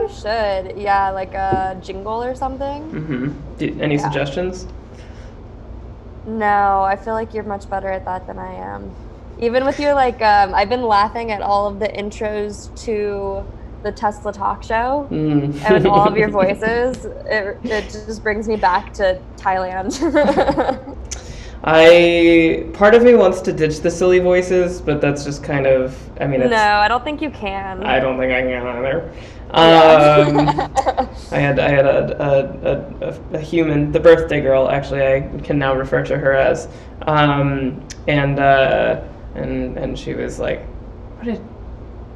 you should. Yeah, like a jingle or something. Any Yeah. suggestions? No, I feel like you're much better at that than I am. Even with your I've been laughing at all of the intros to the Tesla talk show Mm. and with all of your voices, it just brings me back to Thailand. I part of me wants to ditch the silly voices, but that's just kind of. I mean, No, it's. I don't think you can. I don't think I can either. Yeah. I had a human, the birthday girl. Actually, I can now refer to her as, and she was like, "What did?"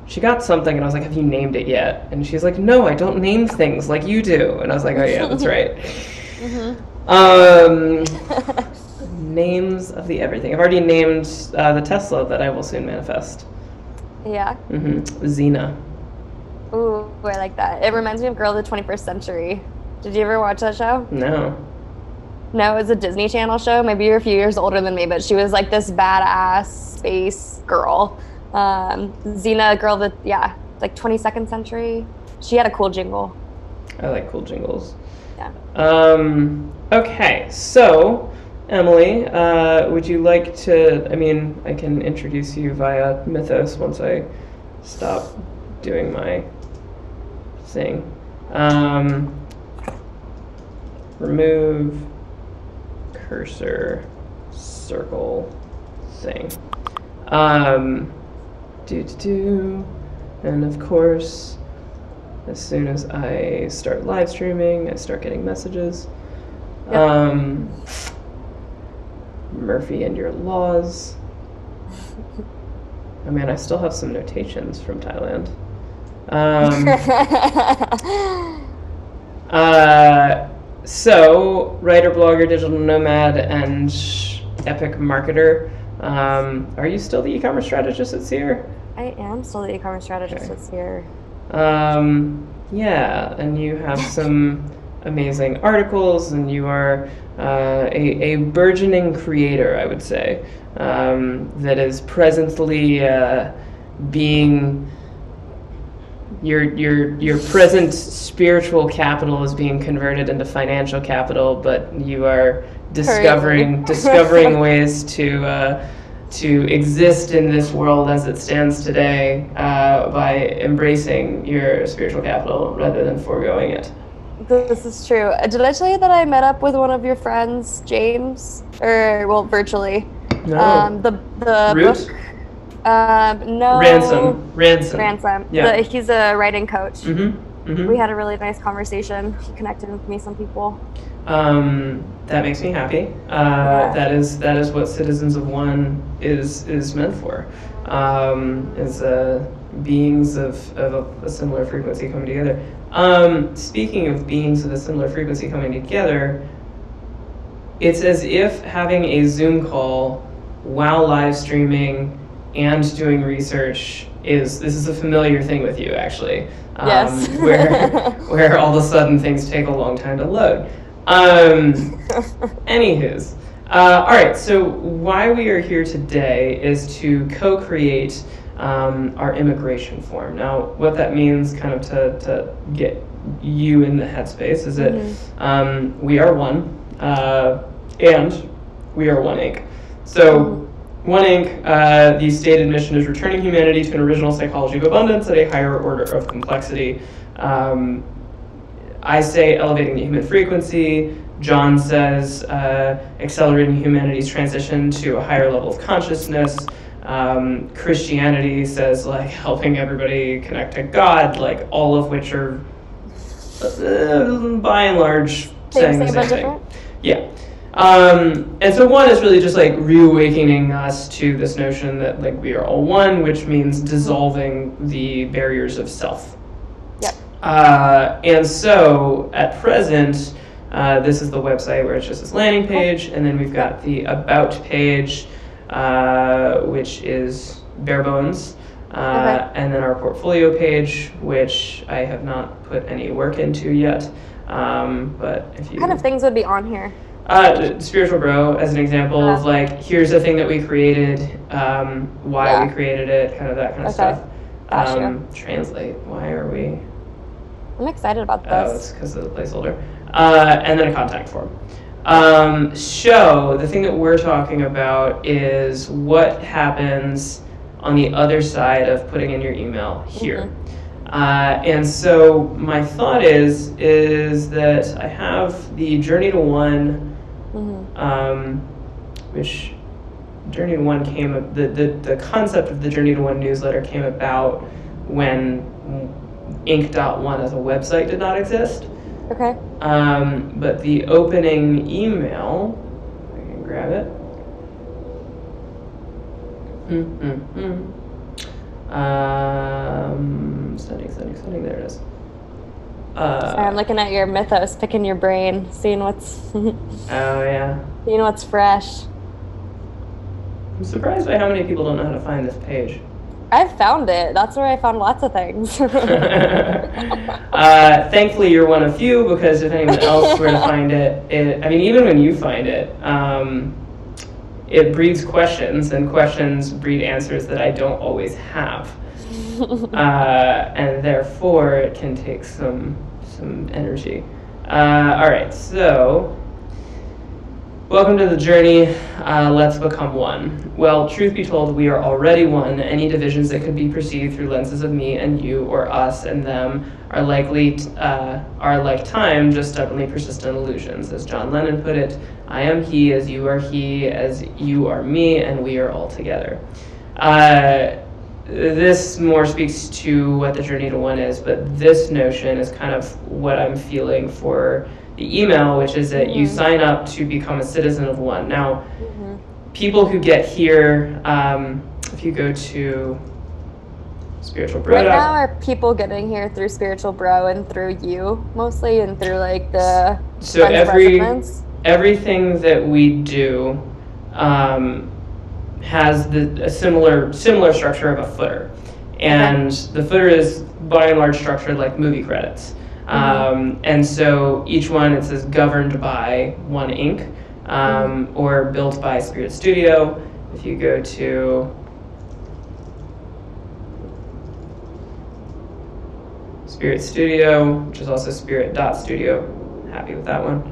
She got something, and I was like, "Have you named it yet?" And she's like, "No, I don't name things like you do." And I was like, "Oh yeah, that's right." Um, names of the everything. I've already named the Tesla that I will soon manifest. Yeah. Xena. Ooh, I like that. It reminds me of Girl of the 21st Century. Did you ever watch that show? No. No, it was a Disney Channel show. Maybe you're a few years older than me, but she was like this badass space girl. Xena, girl that, yeah, like 22nd century. She had a cool jingle. I like cool jingles. Yeah. Okay, so Emily, would you like to? I mean, I can introduce you via Mythos once I stop doing my thing. Remove cursor circle thing. And of course, as soon as I start live streaming, I start getting messages. Yep. Murphy and your laws. Oh man, I still have some notations from Thailand. So, writer, blogger, digital nomad, and epic marketer. Are you still the e-commerce strategist at Seer? I am still the e-commerce strategist that's here. Yeah, and you have some amazing articles, and you are a burgeoning creator, I would say, that is presently being your present spiritual capital is being converted into financial capital, but you are discovering ways to exist in this world as it stands today by embracing your spiritual capital rather than foregoing it. This is true. Did I tell you that I met up with one of your friends, James? Or, well, virtually. No. The Root? book. No. Ransom. Yeah. He's a writing coach. Mm-hmm. We had a really nice conversation. He connected with me, some people. That makes me happy. That is what Citizens of One is meant for. Is beings of a similar frequency coming together. Speaking of beings of a similar frequency coming together, it's as if having a Zoom call while live streaming and doing research this is a familiar thing with you, actually. Yes. where all of a sudden things take a long time to load. Anywho's. All right, so why we are here today is to co-create our immigration form. Now, what that means, kind of to get you in the headspace, is that we are one, and we are One Inc. So, One Inc., the stated mission is returning humanity to an original psychology of abundance at a higher order of complexity. I say elevating the human frequency. John says accelerating humanity's transition to a higher level of consciousness. Christianity says like helping everybody connect to God, like all of which are by and large saying the same thing. Yeah. And so one is really just like reawakening us to this notion that like we are all one, which means dissolving the barriers of self. Yep. And so at present, this is the website where it's just this landing page, and then we've got the about page, which is bare bones, and then our portfolio page, which I have not put any work into yet. But if you What kind of things would be on here? Spiritual Grow, as an example of like, here's the thing that we created, why we created it, kind of that kind of stuff. Gotcha. Translate. Why are we? I'm excited about Oh, this. it's because of the placeholder. And then a contact form. The thing that we're talking about is what happens on the other side of putting in your email here. And so my thought is that I have the Journey to One, which Journey to One the concept of the Journey to One newsletter came about when Inc.1 as a website did not exist. Okay. But the opening email, I can grab it. Sending, there it is. Sorry, I'm looking at your mythos, picking your brain, seeing what's Oh, yeah. seeing what's fresh. I'm surprised by how many people don't know how to find this page. I've found it. That's where I found lots of things. Thankfully, you're one of few, because if anyone else were to find it, I mean, even when you find it, it breeds questions, and questions breed answers that I don't always have. And therefore, it can take some energy. All right, so welcome to the journey. Let's become one. Well, truth be told, we are already one. Any divisions that could be perceived through lenses of me and you, or us and them, are are like time, just stubbornly persistent illusions. As John Lennon put it, I am he, as you are me, and we are all together. This more speaks to what the Journey to One is, but this notion is kind of what I'm feeling for the email, which is that you sign up to become a citizen of one. Now, people who get here, if you go to Spiritual Bro. Right now, are people getting here through Spiritual Bro and through you mostly, and through like the everything that we do has a similar structure of a footer, and the footer is by and large structured like movie credits. And so each one, it says governed by One Inc. Or built by Spirit Studio. If you go to Spirit Studio, which is also spirit.studio, happy with that one.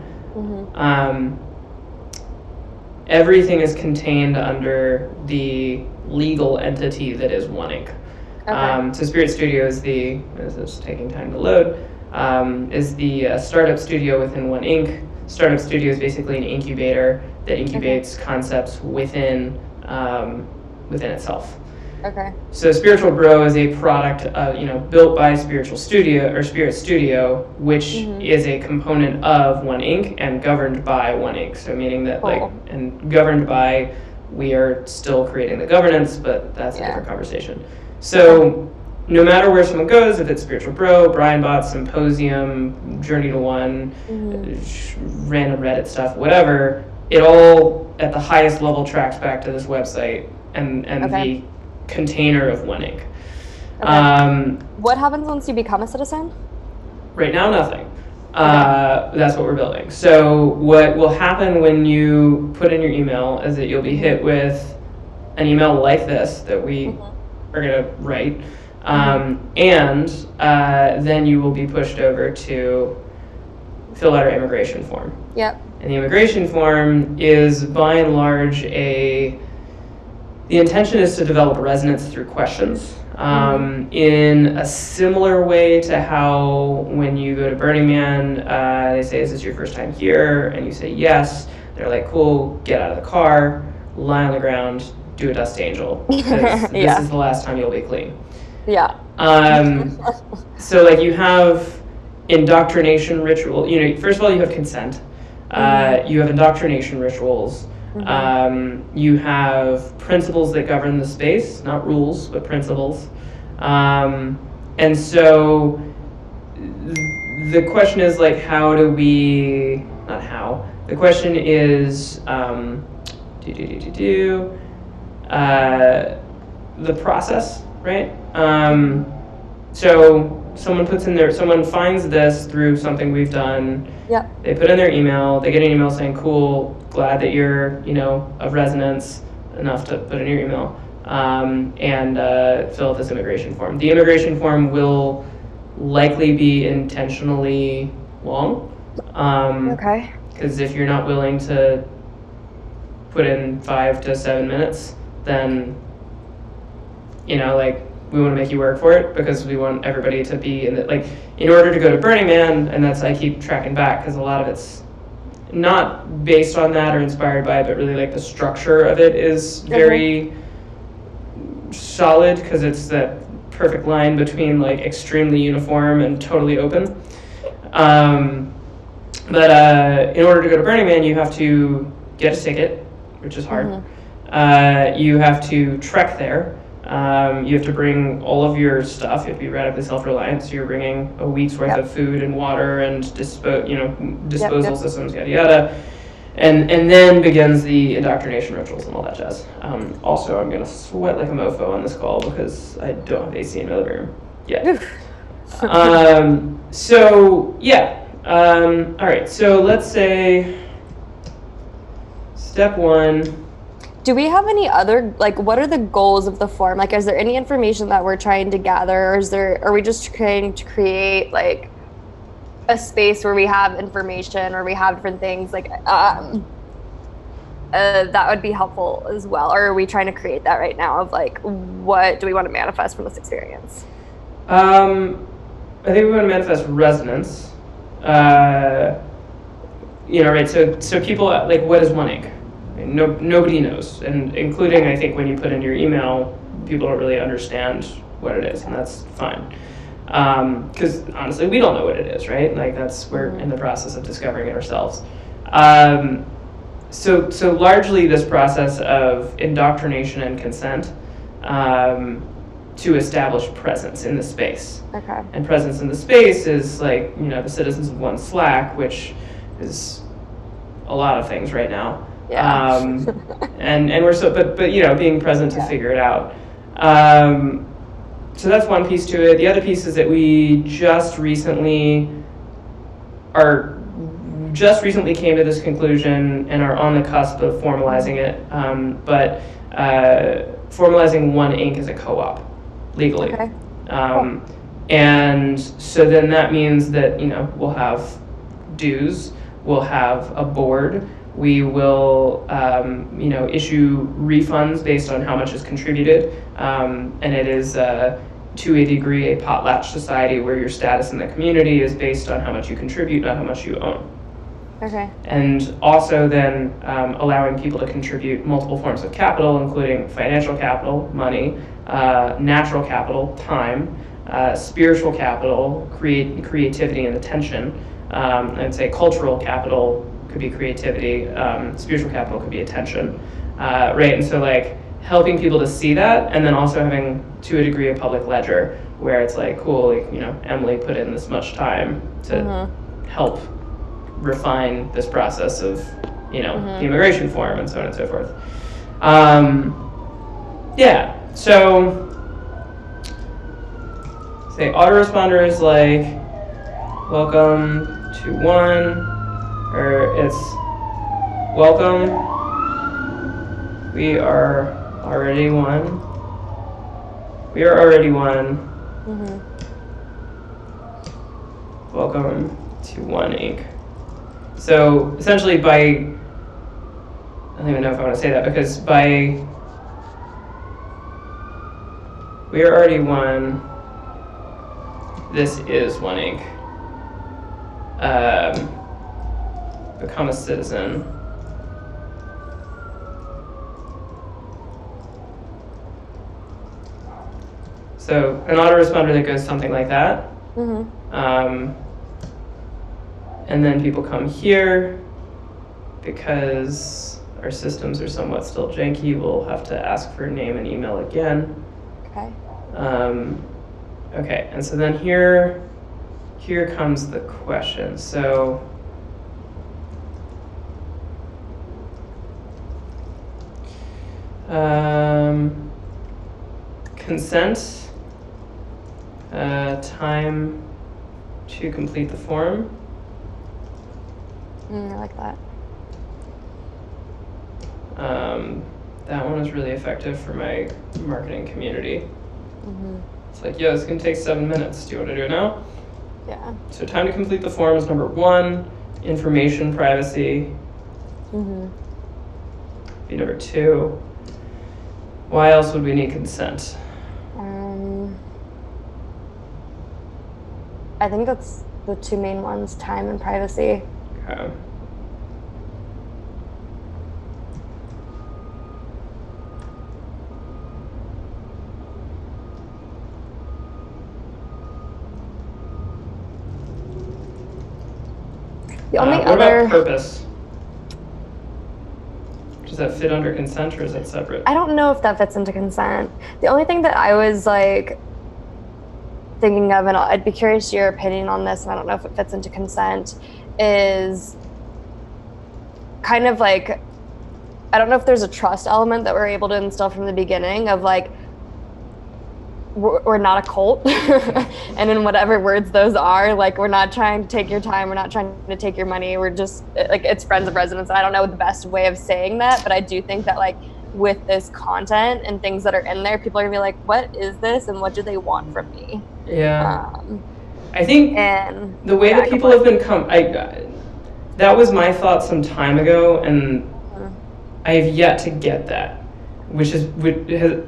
Everything is contained under the legal entity that is One Inc. So Spirit Studio is as it's taking time to load, is the startup studio within One Inc. Startup studio is basically an incubator that incubates concepts within itself. Okay. So Spiritual Bro is a product, built by Spiritual Studio or Spirit Studio, which is a component of One Inc. and governed by One Inc. So meaning that and governed by, we are still creating the governance, but that's a different conversation. So no matter where someone goes, if it's Spiritual Bro, Brian Bot, Symposium, Journey to One, random Reddit stuff, whatever, it all at the highest level tracks back to this website and the container of One Inc. What happens once you become a citizen? Right now, nothing. That's what we're building. So what will happen when you put in your email is that you'll be hit with an email like this that we are going to write. And then you will be pushed over to fill out our immigration form. Yep. And the immigration form is by and large the intention is to develop resonance through questions. In a similar way to how when you go to Burning Man, they say, is this your first time here? And you say yes. They're like, cool, get out of the car, lie on the ground, do a dust angel. This is the last time you'll be clean. Yeah. So like you have indoctrination ritual, first of all, you have consent. You have indoctrination rituals. You have principles that govern the space, not rules, but principles. And so the question is like, the question is, the process, right? So someone finds this through something we've done. Yep. They put in their email, they get an email saying, cool, glad that you're, of resonance enough to put in your email, and fill out this immigration form. The immigration form will likely be intentionally long. Okay. Because if you're not willing to put in 5 to 7 minutes, then, you know, like, we want to make you work for it because we want everybody to be in it. Like, in order to go to Burning Man, and that's, I keep tracking back because a lot of it's not based on that or inspired by it, but really like the structure of it is very solid because it's that perfect line between like extremely uniform and totally open. But in order to go to Burning Man, you have to get a ticket, which is hard. You have to trek there. You have to bring all of your stuff. You have to be radically self-reliant. So you're bringing a week's worth of food and water and disposal systems, yada yada. And then begins the indoctrination rituals and all that jazz. Also, I'm gonna sweat like a mofo on this call because I don't have AC in my living room yet. So yeah. All right. So let's say step 1. Do we have any other, like, what are the goals of the forum? Like, is there any information that we're trying to gather, or are we just trying to create, like, a space where we have information or we have different things, like, that would be helpful as well? Or are we trying to create that right now of, like, what do we want to manifest from this experience? I think we want to manifest resonance. Right, so people, like, what is 1 ink? Nobody knows, and including, I think, when you put in your email, people don't really understand what it is, and that's fine. Because honestly, we don't know what it is, right? Like, we're in the process of discovering it ourselves. So largely this process of indoctrination and consent to establish presence in the space. Okay. And presence in the space is like, the Citizens of One Slack, which is a lot of things right now. Yeah. And we're but being present to figure it out. So that's one piece to it. The other piece is that we just recently came to this conclusion and are on the cusp of formalizing it. But formalizing 1 ink as a co-op legally. Okay. And so then that means that, we'll have dues, we'll have a board. We will, issue refunds based on how much is contributed, and it is, to a degree, a potlatch society where your status in the community is based on how much you contribute, not how much you own. Okay. And also then allowing people to contribute multiple forms of capital, including financial capital, money, natural capital, time, spiritual capital, creativity and attention, I'd say cultural capital could be creativity, spiritual capital could be attention, right? And so, like, helping people to see that, and then also having, to a degree, a public ledger where it's like, cool, like, Emily put in this much time to help refine this process of, the immigration form and so on and so forth. So say autoresponder is like, welcome to 1. Or it's welcome. We are already 1. We are already 1. Welcome to 1 ink. So essentially, I don't even know if I want to say that, because we are already 1. This is 1 ink. Become a citizen. So an autoresponder that goes something like that. And then people come here because our systems are somewhat still janky. We'll have to ask for name and email again. Okay. Okay, and so then here comes the question. So consent, time to complete the form. I like that. That one is really effective for my marketing community. It's like, yeah, it's going to take 7 minutes. Do you want to do it now? Yeah. So time to complete the form is number 1. Information privacy. Be number 2. Why else would we need consent? I think that's the 2 main ones, time and privacy. Okay. The only what other about purpose? Does that fit under consent, or is that separate? I don't know if that fits into consent. The only thing that I was like thinking of, and I'd be curious your opinion on this, and I don't know if it fits into consent, is kind of like, I don't know if there's a trust element that we're able to instill from the beginning of like, we're not a cult, and in whatever words those are, like, we're not trying to take your time, we're not trying to take your money, we're just like, it's friends of residents. And I don't know the best way of saying that, but I do think that like with this content and things that are in there, people are gonna be like, what is this and what do they want from me? Yeah. I think and the way that people have been that was my thought some time ago, and I have yet to get that, which has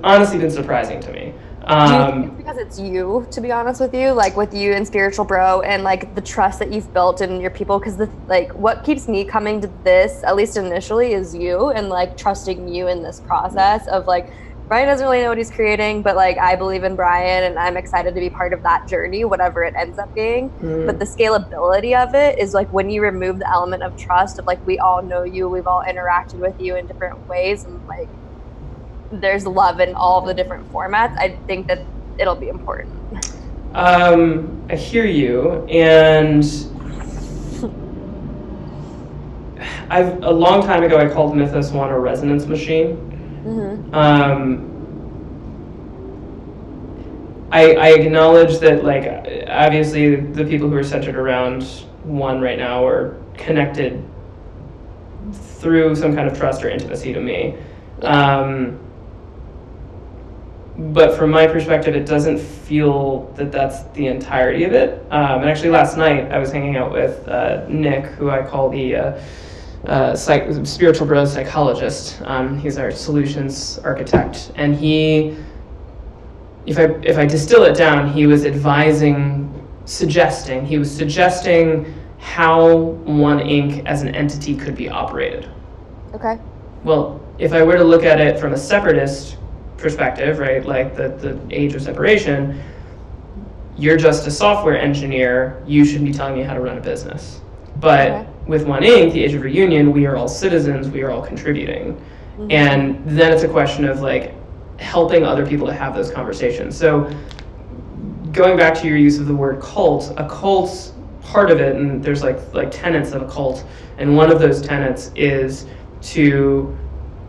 honestly been surprising to me. Do you think it's because it's you, to be honest with you, like with you and Spiritual Bro, and like the trust that you've built in your people? Because what keeps me coming to this, at least initially, is you, and like trusting you in this process of like, Brian doesn't really know what he's creating, but like I believe in Brian and I'm excited to be part of that journey, whatever it ends up being. But the scalability of it is like when you remove the element of trust of like, we all know you, we've all interacted with you in different ways, and like there's love in all of the different formats. I think that it'll be important. I hear you, and a long time ago I called Mythos One a resonance machine. I acknowledge that, like, obviously the people who are centered around One right now are connected through some kind of trust or intimacy to me. But from my perspective, it doesn't feel that that's the entirety of it. And actually last night I was hanging out with Nick, who I call the Spiritual Bro psychologist. He's our solutions architect, and he, if I distill it down, he was suggesting how One Inc. as an entity could be operated. Okay. Well, if I were to look at it from a separatist perspective, right, like the age of separation, you're just a software engineer, you should be telling me how to run a business. But with One Inc., the age of reunion, we are all citizens, we are all contributing. And then it's a question of like helping other people to have those conversations. So going back to your use of the word cult, a cult's part of it, and there's like tenets of a cult, and one of those tenets is to,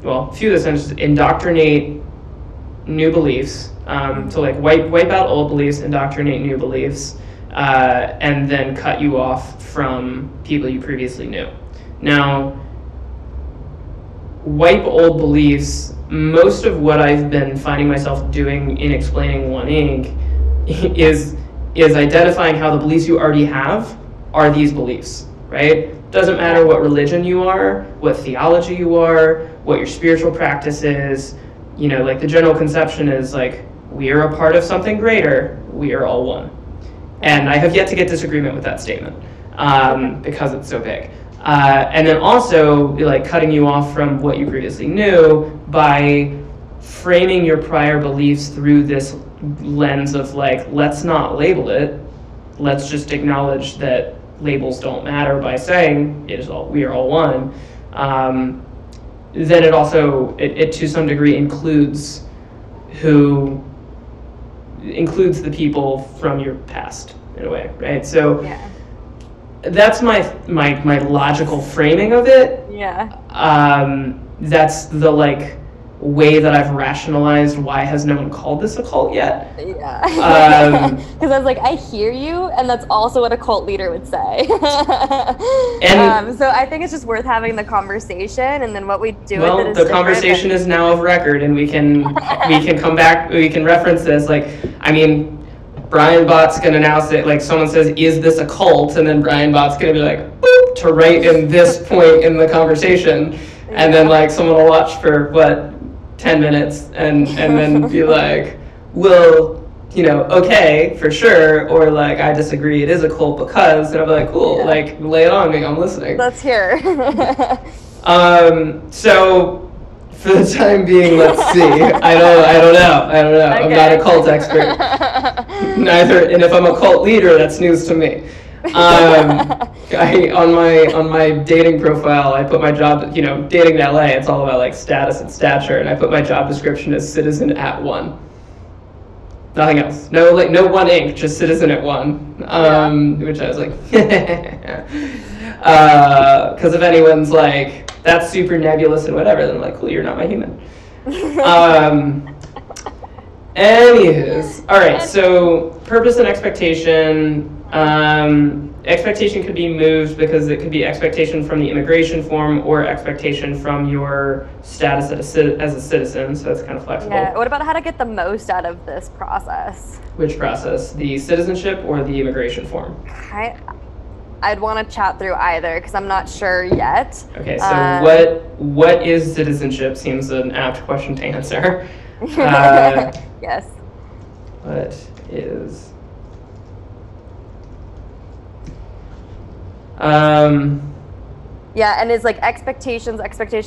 well, a few of the tenets, indoctrinate new beliefs, to like wipe out old beliefs, indoctrinate new beliefs, and then cut you off from people you previously knew. Now, wipe old beliefs, most of what I've been finding myself doing in explaining One Inc. is identifying how the beliefs you already have are these beliefs, right? Doesn't matter what religion you are, what theology you are, what your spiritual practice is, you know, like the general conception is like, we are a part of something greater, we are all one. And I have yet to get disagreement with that statement, because it's so big. And then also like cutting you off from what you previously knew by framing your prior beliefs through this lens of like, let's not label it, let's just acknowledge that labels don't matter by saying we are all one. Then it also, it to some degree includes the people from your past in a way, right? So that's my logical framing of it. That's the like way that I've rationalized why has no one called this a cult yet. Because I was like, I hear you, and that's also what a cult leader would say. So I think it's just worth having the conversation, and then what we do with it is the conversation is now of record, and we can come back, we can reference this. Like, I mean, Brian Bot's gonna now say, like, someone says, "Is this a cult?" And then Brian Bot's gonna be like, "Boop," to write in this point in the conversation, and then like someone will watch for 10 minutes, and then be like, "Well, you know, okay, for sure," or like, "I disagree, it is a cult because," and I'll be like, "Cool, like, lay it on me, I'm listening." Let's hear. So for the time being, let's see. I don't know. Okay. I'm not a cult expert. Neither, and if I'm a cult leader, that's news to me. On my dating profile, I put my job, you know, dating in LA, it's all about like status and stature, and I put my job description as citizen at 1. Nothing else. No, like, no 1 ink, just citizen at 1. Which I was like, because if anyone's like, that's super nebulous and whatever, then I'm like, cool, you're not my human. Anyways, all right, so purpose and expectation. Expectation could be moved because it could be expectation from the immigration form or expectation from your status as a citizen, so it's kind of flexible. Yeah, what about how to get the most out of this process? Which process? The citizenship or the immigration form? I'd want to chat through either because I'm not sure yet. Okay, so what is citizenship seems an apt question to answer. Yes. What is... Yeah, and is like expectation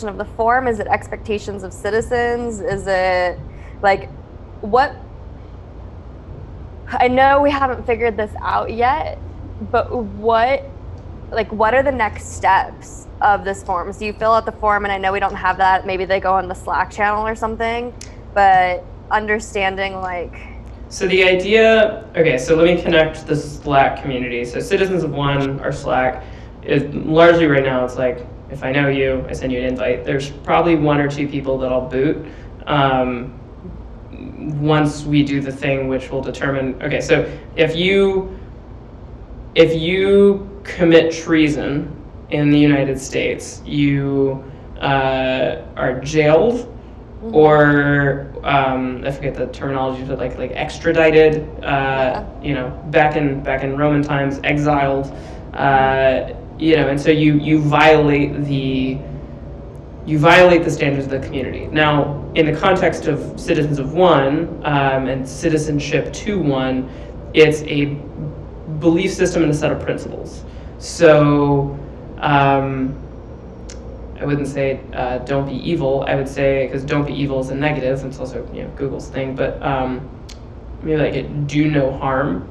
of the form? Is it expectations of citizens? Is it like what? I know we haven't figured this out yet, but what are the next steps of this form? So you fill out the form, and I know we don't have that. Maybe they go on the Slack channel or something, but understanding like... So the idea, okay, so let me connect the Slack community. So Citizens of One, our Slack, is largely right now, it's like, if I know you, I send you an invite. There's probably 1 or 2 people that I'll boot. Once we do the thing which will determine, okay, so if you commit treason in the United States, you are jailed, or I forget the terminology, but like extradited. You know, back in Roman times, exiled. You know, and so you violate the standards of the community. Now, in the context of Citizens of One and citizenship to one, it's a belief system and a set of principles. So I wouldn't say don't be evil. I would say, because don't be evil is a negative. It's also, you know, Google's thing, but maybe like do no harm.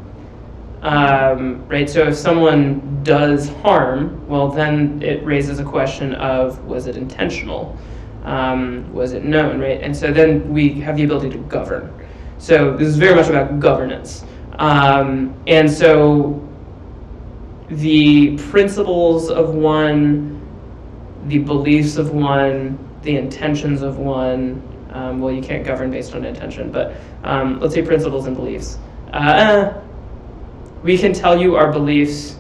Right. So if someone does harm, well, then it raises a question of, was it intentional? Was it known? Right. And so then we have the ability to govern. So this is very much about governance. And so the principles of one, the beliefs of one, the intentions of one, well, you can't govern based on intention, but let's say principles and beliefs. We can tell you our beliefs,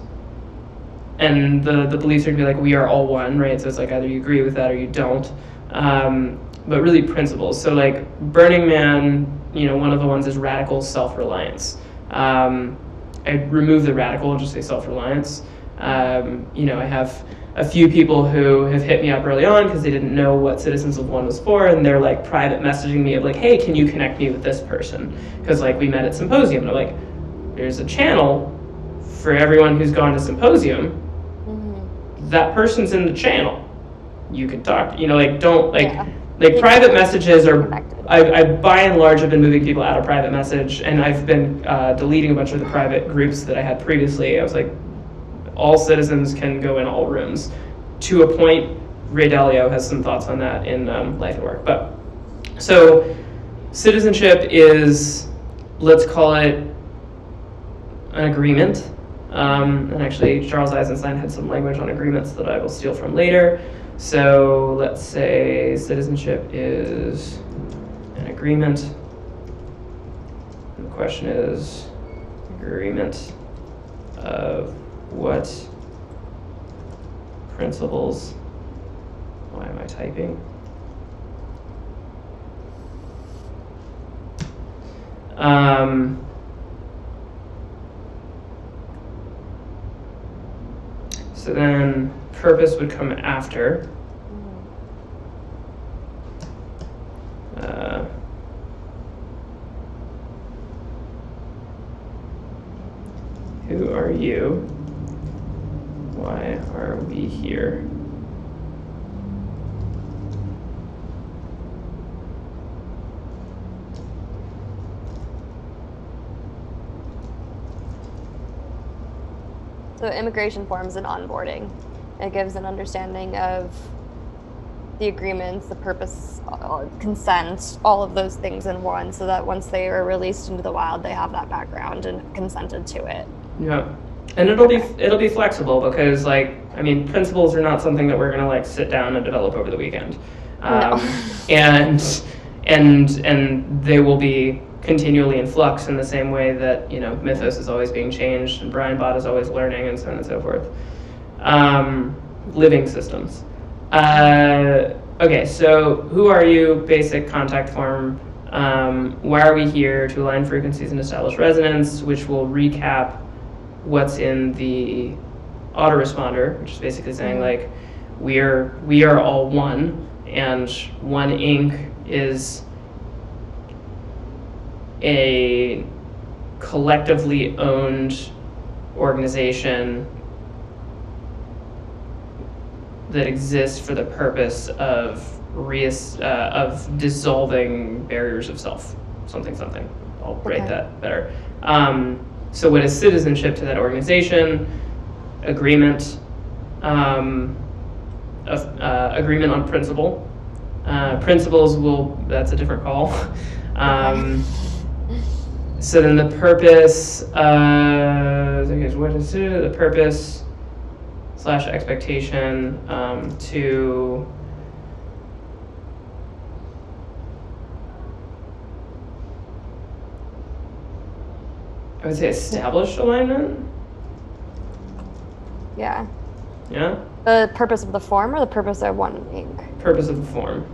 and the beliefs are gonna be like, we are all one, right? So it's like either you agree with that or you don't. But really principles. So like Burning Man, you know, one of the ones is radical self-reliance. I'd remove the radical and just say self-reliance. You know, I have a few people who have hit me up early on because they didn't know what Citizens of One was for, and they're like private messaging me of like, hey, can you connect me with this person? Because like we met at Symposium, and I'm like, there's a channel for everyone who's gone to Symposium. Mm-hmm. That person's in the channel. You can talk, you know, like don't like, yeah. Like private messages are, I by and large have been moving people out of private message, and I've been deleting a bunch of the private groups that I had previously. I was like, all citizens can go in all rooms. To a point, Ray Dalio has some thoughts on that in Life and Work. But so citizenship is, let's call it an agreement. And actually, Charles Eisenstein had some language on agreements that I will steal from later. So let's say citizenship is an agreement. And the question is, agreement of what principles? Why am I typing? So then purpose would come after. Who are you? Why are we here? So immigration forms and onboarding. It gives an understanding of the agreements, the purpose, consent, all of those things in one, so that once they are released into the wild, they have that background and consented to it. Yeah, and it'll be flexible because, like, I mean, principles are not something that we're gonna like sit down and develop over the weekend, No. and they will be continually in flux in the same way that, you know, mythos is always being changed and Brian Bott is always learning and so on and so forth. Living systems. Okay, so who are you? Basic contact form. Why are we here? To align frequencies and establish resonance, which will recap what's in the autoresponder, which is basically saying like we are all one, and One Inc. is a collectively owned organization that exists for the purpose of dissolving barriers of self. Something. I'll write that better. So what is citizenship to that organization? Agreement. Agreement on principle. Principles that's a different call. So then the purpose, what is it? The purpose / expectation to I would say establish alignment. Yeah. Yeah? The purpose of the form or the purpose of One Inc.? Purpose of the form.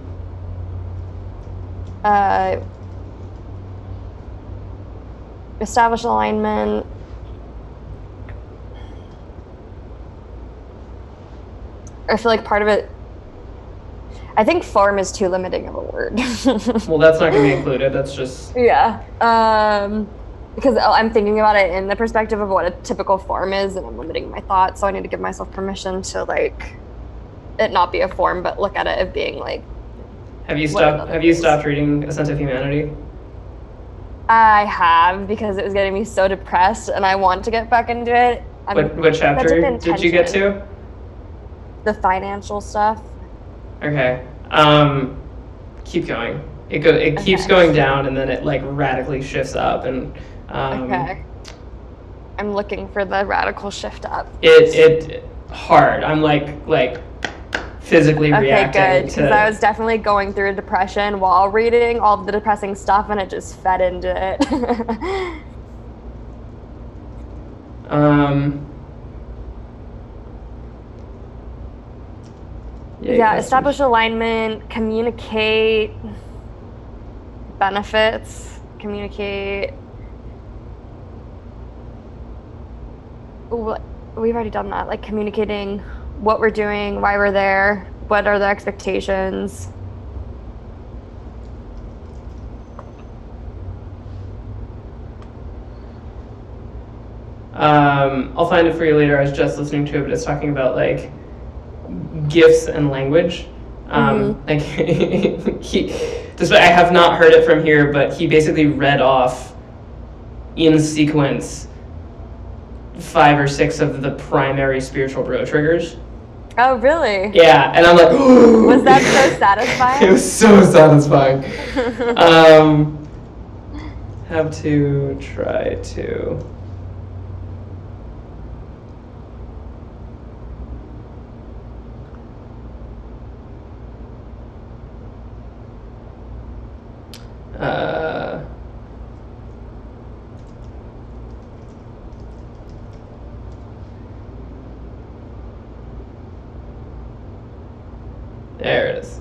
Establish alignment. I feel like part of it, I think form is too limiting of a word. Well, that's not going to be included. That's just... Yeah. Because I'm thinking about it in the perspective of what a typical form is, and I'm limiting my thoughts, so I need to give myself permission to, like, it not be a form, but look at it as being, like... Have you stopped reading A Sense of Humanity? I have, because it was getting me so depressed, and I want to get back into it. What chapter did you get to? The financial stuff. Okay. Keep going. It keeps going down, and then it like radically shifts up, and okay. I'm looking for the radical shift up. It hard. I'm like physically reacting. Okay, good, because I was definitely going through a depression while reading all of the depressing stuff, and it just fed into it. Yeah, establish alignment, communicate benefits, communicate. We've already done that, like communicating what we're doing, why we're there, what are the expectations. I'll find it for you later. I was just listening to it, but it's talking about like gifts and language. Like I have not heard it from here, but he basically read off in sequence 5 or 6 of the primary spiritual bro triggers. Oh, really? Yeah, and I'm like, was that so satisfying? It was so satisfying. Have to try to. There it is.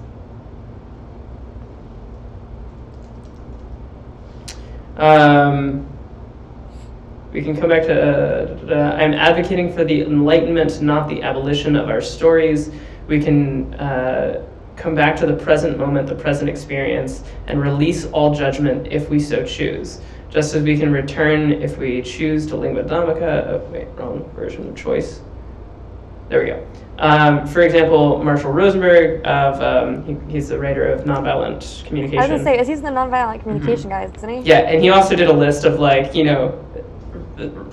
We can come back to I'm advocating for the enlightenment, not the abolition of our stories. We can come back to the present moment, the present experience, and release all judgment if we so choose. Just as we can return if we choose to lingua dhammaca. Oh, wait, wrong version of choice. There we go. For example, Marshall Rosenberg, he's the writer of Nonviolent Communication. I was going to say, he's the nonviolent communication guy, isn't he? Yeah, and he also did a list of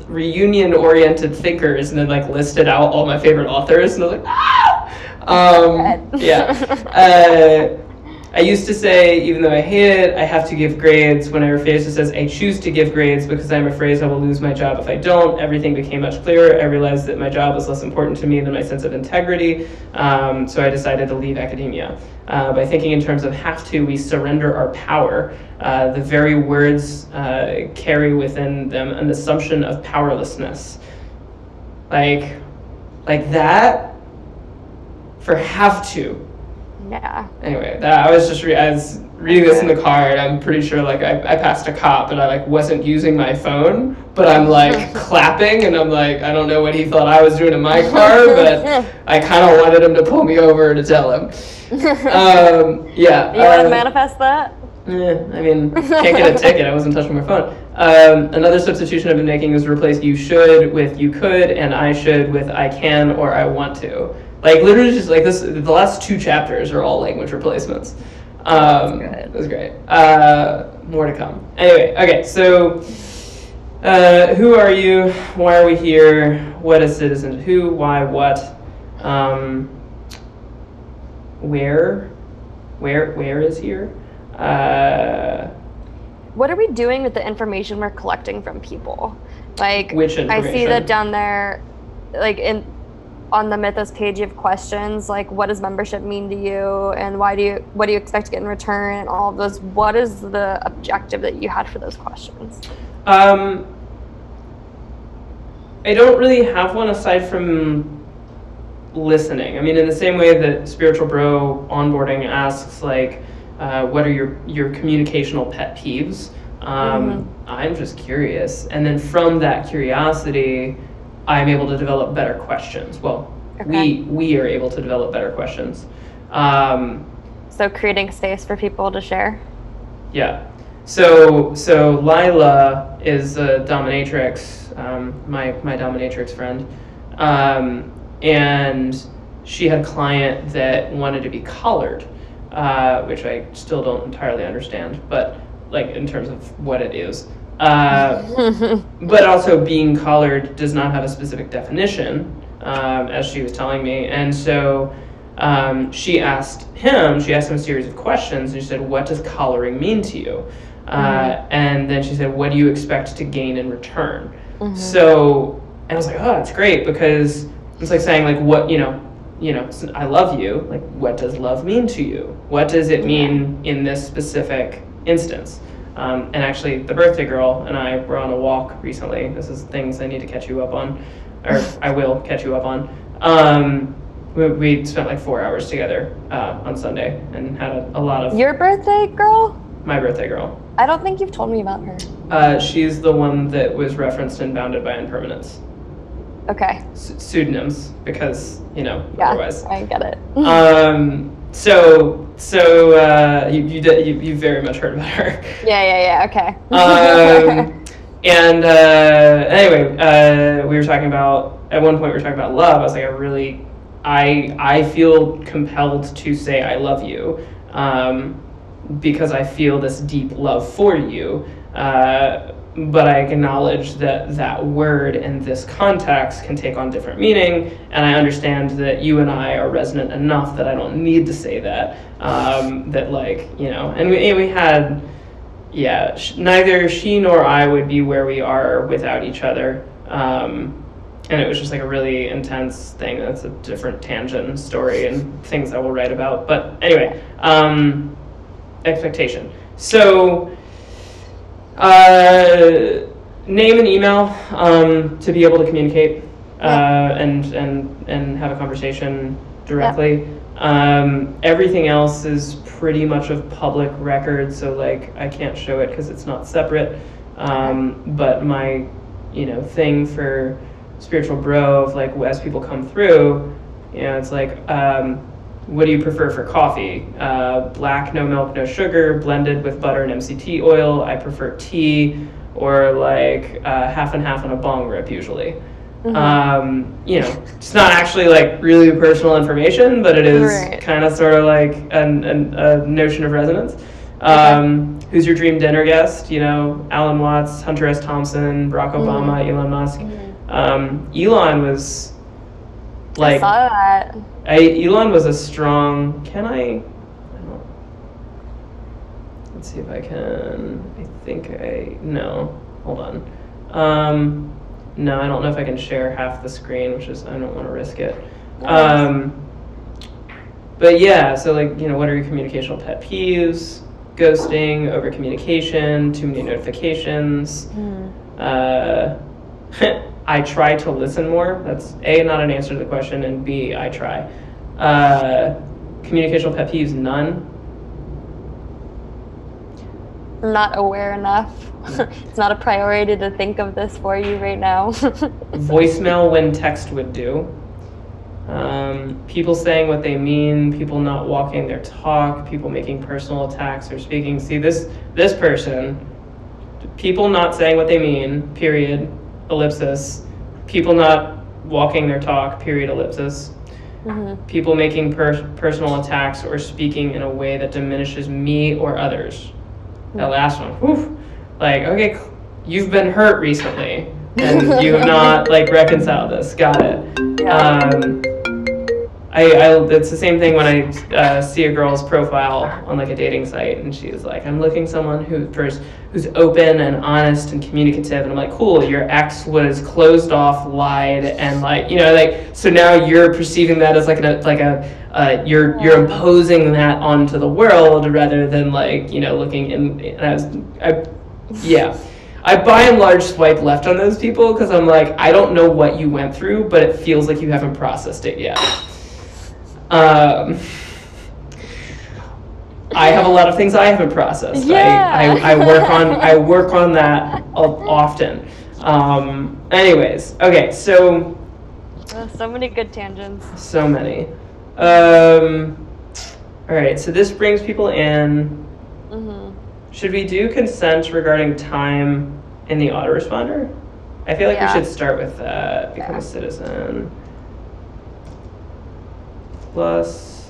reunion-oriented thinkers, and then listed out all my favorite authors, and I was like, yeah. I used to say, even though I hate it, I have to give grades. When I rephrased it says, I choose to give grades because I'm afraid I will lose my job if I don't. Everything became much clearer. I realized that my job was less important to me than my sense of integrity. So I decided to leave academia. By thinking in terms of have to, we surrender our power. The very words carry within them an assumption of powerlessness. Like that for have to. Yeah. Anyway, I was reading this in the car, and I'm pretty sure I passed a cop, and I wasn't using my phone, but I'm clapping, and I'm I don't know what he thought I was doing in my car, but I kind of wanted him to pull me over to tell him. Yeah. You want to manifest that? Yeah, I mean, can't get a ticket. I wasn't touching my phone. Another substitution I've been making is replace you should with you could, and I should with I can or I want to. Literally just this, the last 2 chapters are all language replacements. It was great. More to come. Anyway, okay, so who are you? Why are we here? What is citizen? Who, why, what? Where is here? What are we doing with the information we're collecting from people? Which information? I see that down there, on the Mythos page, you have questions what does membership mean to you, and what do you expect to get in return, and all of those. What is the objective that you had for those questions? I don't really have one aside from listening. I mean, in the same way that Spiritual Bro onboarding asks what are your communicational pet peeves? I'm just curious, and then from that curiosity, I'm able to develop better questions. Well, okay. we are able to develop better questions. So creating space for people to share. Yeah. So Lila is a dominatrix, my dominatrix friend, and she had a client that wanted to be collared, which I still don't entirely understand, but in terms of what it is. But also being collared does not have a specific definition, as she was telling me. And so she asked him a series of questions, and she said, what does collaring mean to you? And then she said, what do you expect to gain in return? So, and I was like, oh, that's great, because it's saying what, I love you. What does love mean to you? What does it mean in this specific instance? And actually, the birthday girl and I were on a walk recently. This is things I need to catch you up on, or I will catch you up on. We spent 4 hours together on Sunday and had a lot of... Your birthday girl? My birthday girl. I don't think you've told me about her. She's the one that was referenced in Bounded by Impermanence. Okay. Pseudonyms, because, otherwise. I get it. So you very much heard about her. Yeah, okay. And anyway, we were talking about, at one point we were talking about love. I was I feel compelled to say I love you, because I feel this deep love for you. But I acknowledge that word in this context can take on different meaning, and I understand that you and I are resonant enough that I don't need to say that. And we had, neither she nor I would be where we are without each other. And it was just a really intense thing. That's a different tangent story and things I will write about. But anyway, expectation. So, name and email to be able to communicate and have a conversation directly. Everything else is pretty much of public record, so I can't show it because it's not separate. But my thing for spiritual bro of like as people come through, you know, it's like, what do you prefer for coffee? Black, no milk, no sugar, blended with butter and MCT oil. I prefer tea, or like half and half on a bong rip usually. You know, it's not actually like really personal information, but it is kind of sort of like a notion of resonance. Who's your dream dinner guest? You know, Alan Watts, Hunter S. Thompson, Barack Obama, Elon Musk. Elon was like, I saw that. Elon was a strong. Can I don't, let's see if I can. I think no. Hold on. No, I don't know if I can share half the screen, which is I don't want to risk it. But yeah, so like, you know, what are your communicational pet peeves? Ghosting, over communication, too many notifications. I try to listen more. That's A, not an answer to the question, and B, I try. Communicational pet peeves, none. Not aware enough. It's not a priority to think of this for you right now. Voicemail when text would do. People saying what they mean, people not walking their talk, people making personal attacks or speaking. See, this person, people not saying what they mean, period, ellipsis. People not walking their talk, period, ellipsis. People making personal attacks or speaking in a way that diminishes me or others. That last one, whew. Like, okay, you've been hurt recently, and you have not like reconciled this. Got it. Yeah. It's the same thing when I see a girl's profile on like a dating site, and she's like, I'm looking someone who's open and honest and communicative, and I'm like, cool, your ex was closed off, lied, and like, you know, like, so now you're perceiving that as you're imposing that onto the world rather than like, you know, looking in. And I by and large swipe left on those people because I'm like, I don't know what you went through, but it feels like you haven't processed it yet. I have a lot of things I haven't processed. Yeah. I work on that often. Anyways, okay, so So many good tangents. so many. All right, so this brings people in. Should we do consent regarding time in the autoresponder? I feel like we should start with that. Become a citizen. Plus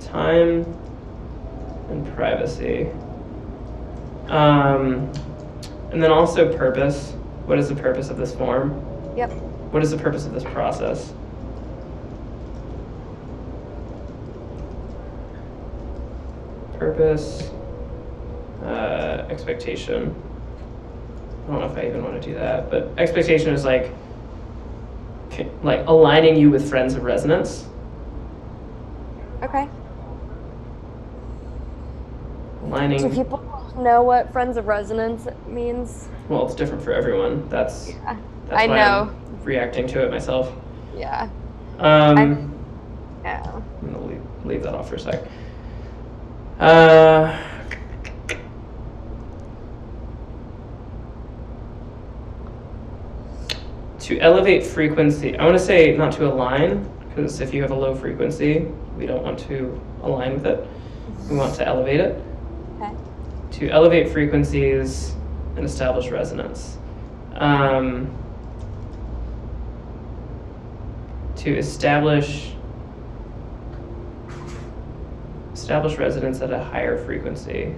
time and privacy. And then also purpose. What is the purpose of this form? Yep. What is the purpose of this process? Purpose, expectation. I don't know if I even want to do that, but expectation is like aligning you with friends of resonance. Okay. Aligning. Do people know what friends of resonance means? Well, it's different for everyone. That's I why know. I'm reacting to it myself. Yeah. I'm Yeah. gonna leave that off for a sec. To elevate frequency, I want to say not to align, because if you have a low frequency, we don't want to align with it. We want to elevate it. Okay. To elevate frequencies and establish resonance. To establish resonance at a higher frequency.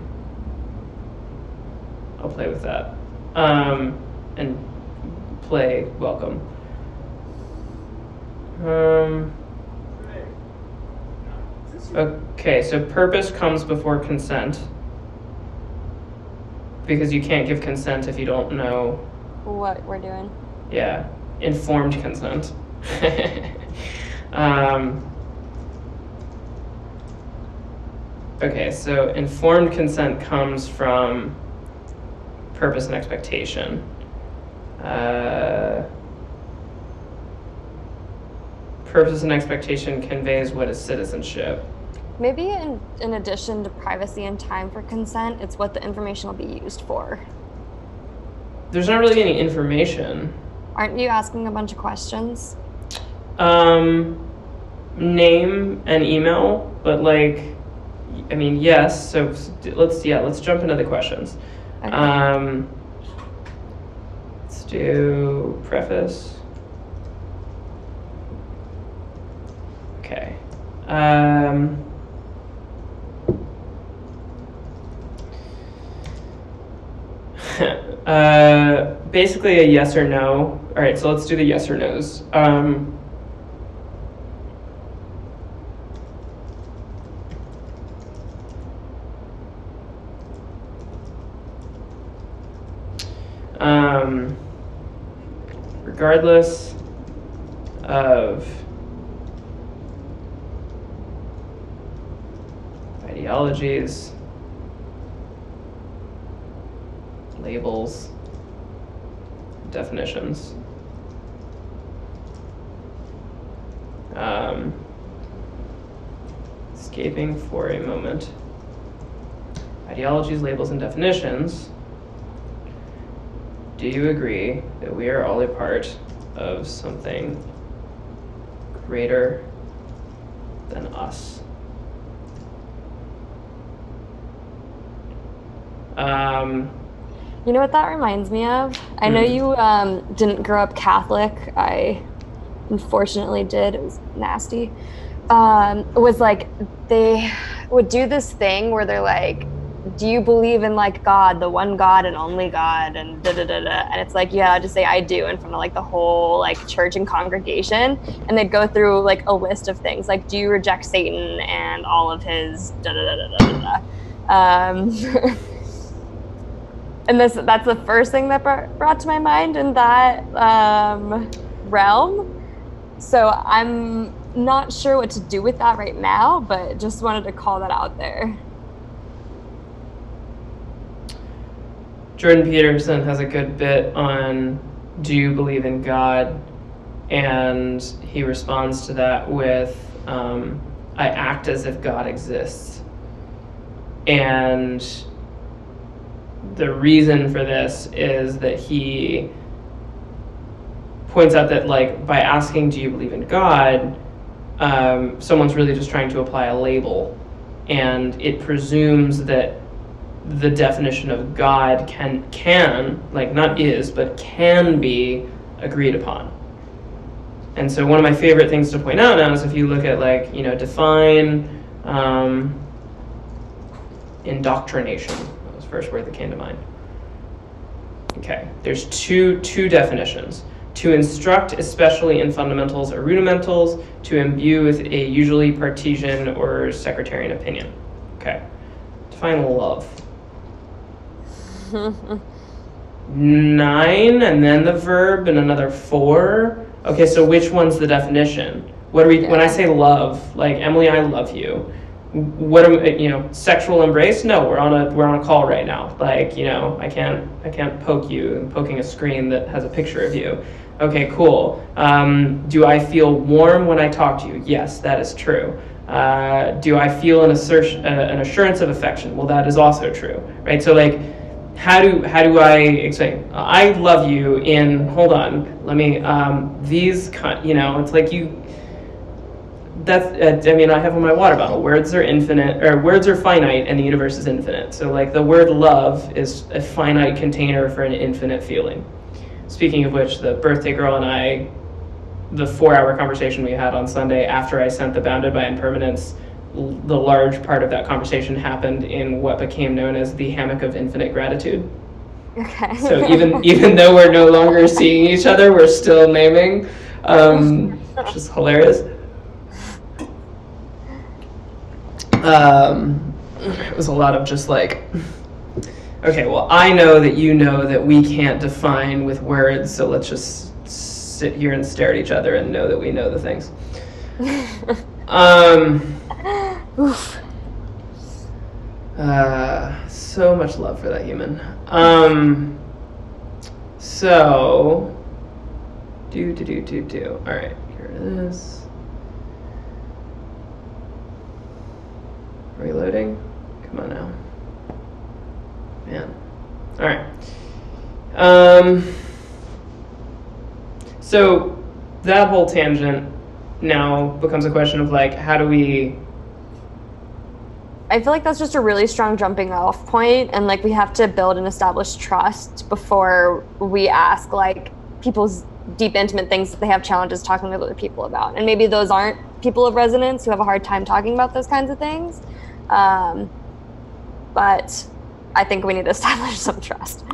I'll play with that. And play welcome. Okay, so purpose comes before consent. Because you can't give consent if you don't know What we're doing. Yeah, informed consent. Okay, so informed consent comes from purpose and expectation. Purpose and expectation conveys what is citizenship. Maybe in addition to privacy and time for consent, it's what the information will be used for. There's not really any information. Aren't you asking a bunch of questions? Name and email, but like, I mean, yes. So let's jump into the questions. Okay. Let's do preface. Okay. Basically a yes or no. All right, so let's do the yes or no's. Regardless of ideologies, labels, definitions, escaping for a moment, ideologies, labels, and definitions, do you agree that we are all a part of something greater than us? You know what that reminds me of? I know you didn't grow up Catholic. I unfortunately did. It was nasty. It was like they would do this thing where they're like, do you believe in like God, the one God and only God, and da da da da? And it's like, yeah, just say I do in front of like the whole like church and congregation, and they'd go through like a list of things like, do you reject Satan and all of his da da da da da da. And that's the first thing that brought to my mind in that realm. So I'm not sure what to do with that right now, but just wanted to call that out there. Jordan Peterson has a good bit on, do you believe in God? And he responds to that with, I act as if God exists. And the reason for this is that he points out that, like, by asking, do you believe in God, someone's really just trying to apply a label, and it presumes that the definition of God can like, not is, but can be agreed upon. And so one of my favorite things to point out now is if you look at, like, you know, define indoctrination. That was the first word that came to mind. Okay, there's two definitions. To instruct, especially in fundamentals or rudimentals, to imbue with a usually Cartesian or sectarian opinion. Okay, define love. 9, and then the verb, and another 4. Okay, so which one's the definition? What are we? When I say love, like, Emily, I love you. What am, you know? Sexual embrace? No, we're on a call right now. Like, you know, I can't poke you and poking a screen that has a picture of you. Okay, cool. Do I feel warm when I talk to you? Yes, that is true. Do I feel an assurance of affection? Well, that is also true, right? So, like, how do I explain? I love you in, hold on, let me, you know, it's like you, that's, I mean, I have on my water bottle, words are infinite, or words are finite and the universe is infinite. So, like, the word love is a finite container for an infinite feeling. Speaking of which, the birthday girl and I, the 4-hour conversation we had on Sunday after I sent the Bounded by Impermanence, the large part of that conversation happened in what became known as the hammock of infinite gratitude. Okay. So even though we're no longer seeing each other, we're still naming, which is hilarious. It was a lot of just like, okay, well, I know that you know that we can't define with words, so let's just sit here and stare at each other and know that we know the things. Oof. So much love for that human. So, do. All right, here it is. Are we loading? Come on now. Man. All right. So that whole tangent now becomes a question of like, how do we... I feel like that's just a really strong jumping off point, and like we have to build and establish trust before we ask like people's deep intimate things that they have challenges talking with other people about. And maybe those aren't people of resonance who have a hard time talking about those kinds of things. But I think we need to establish some trust.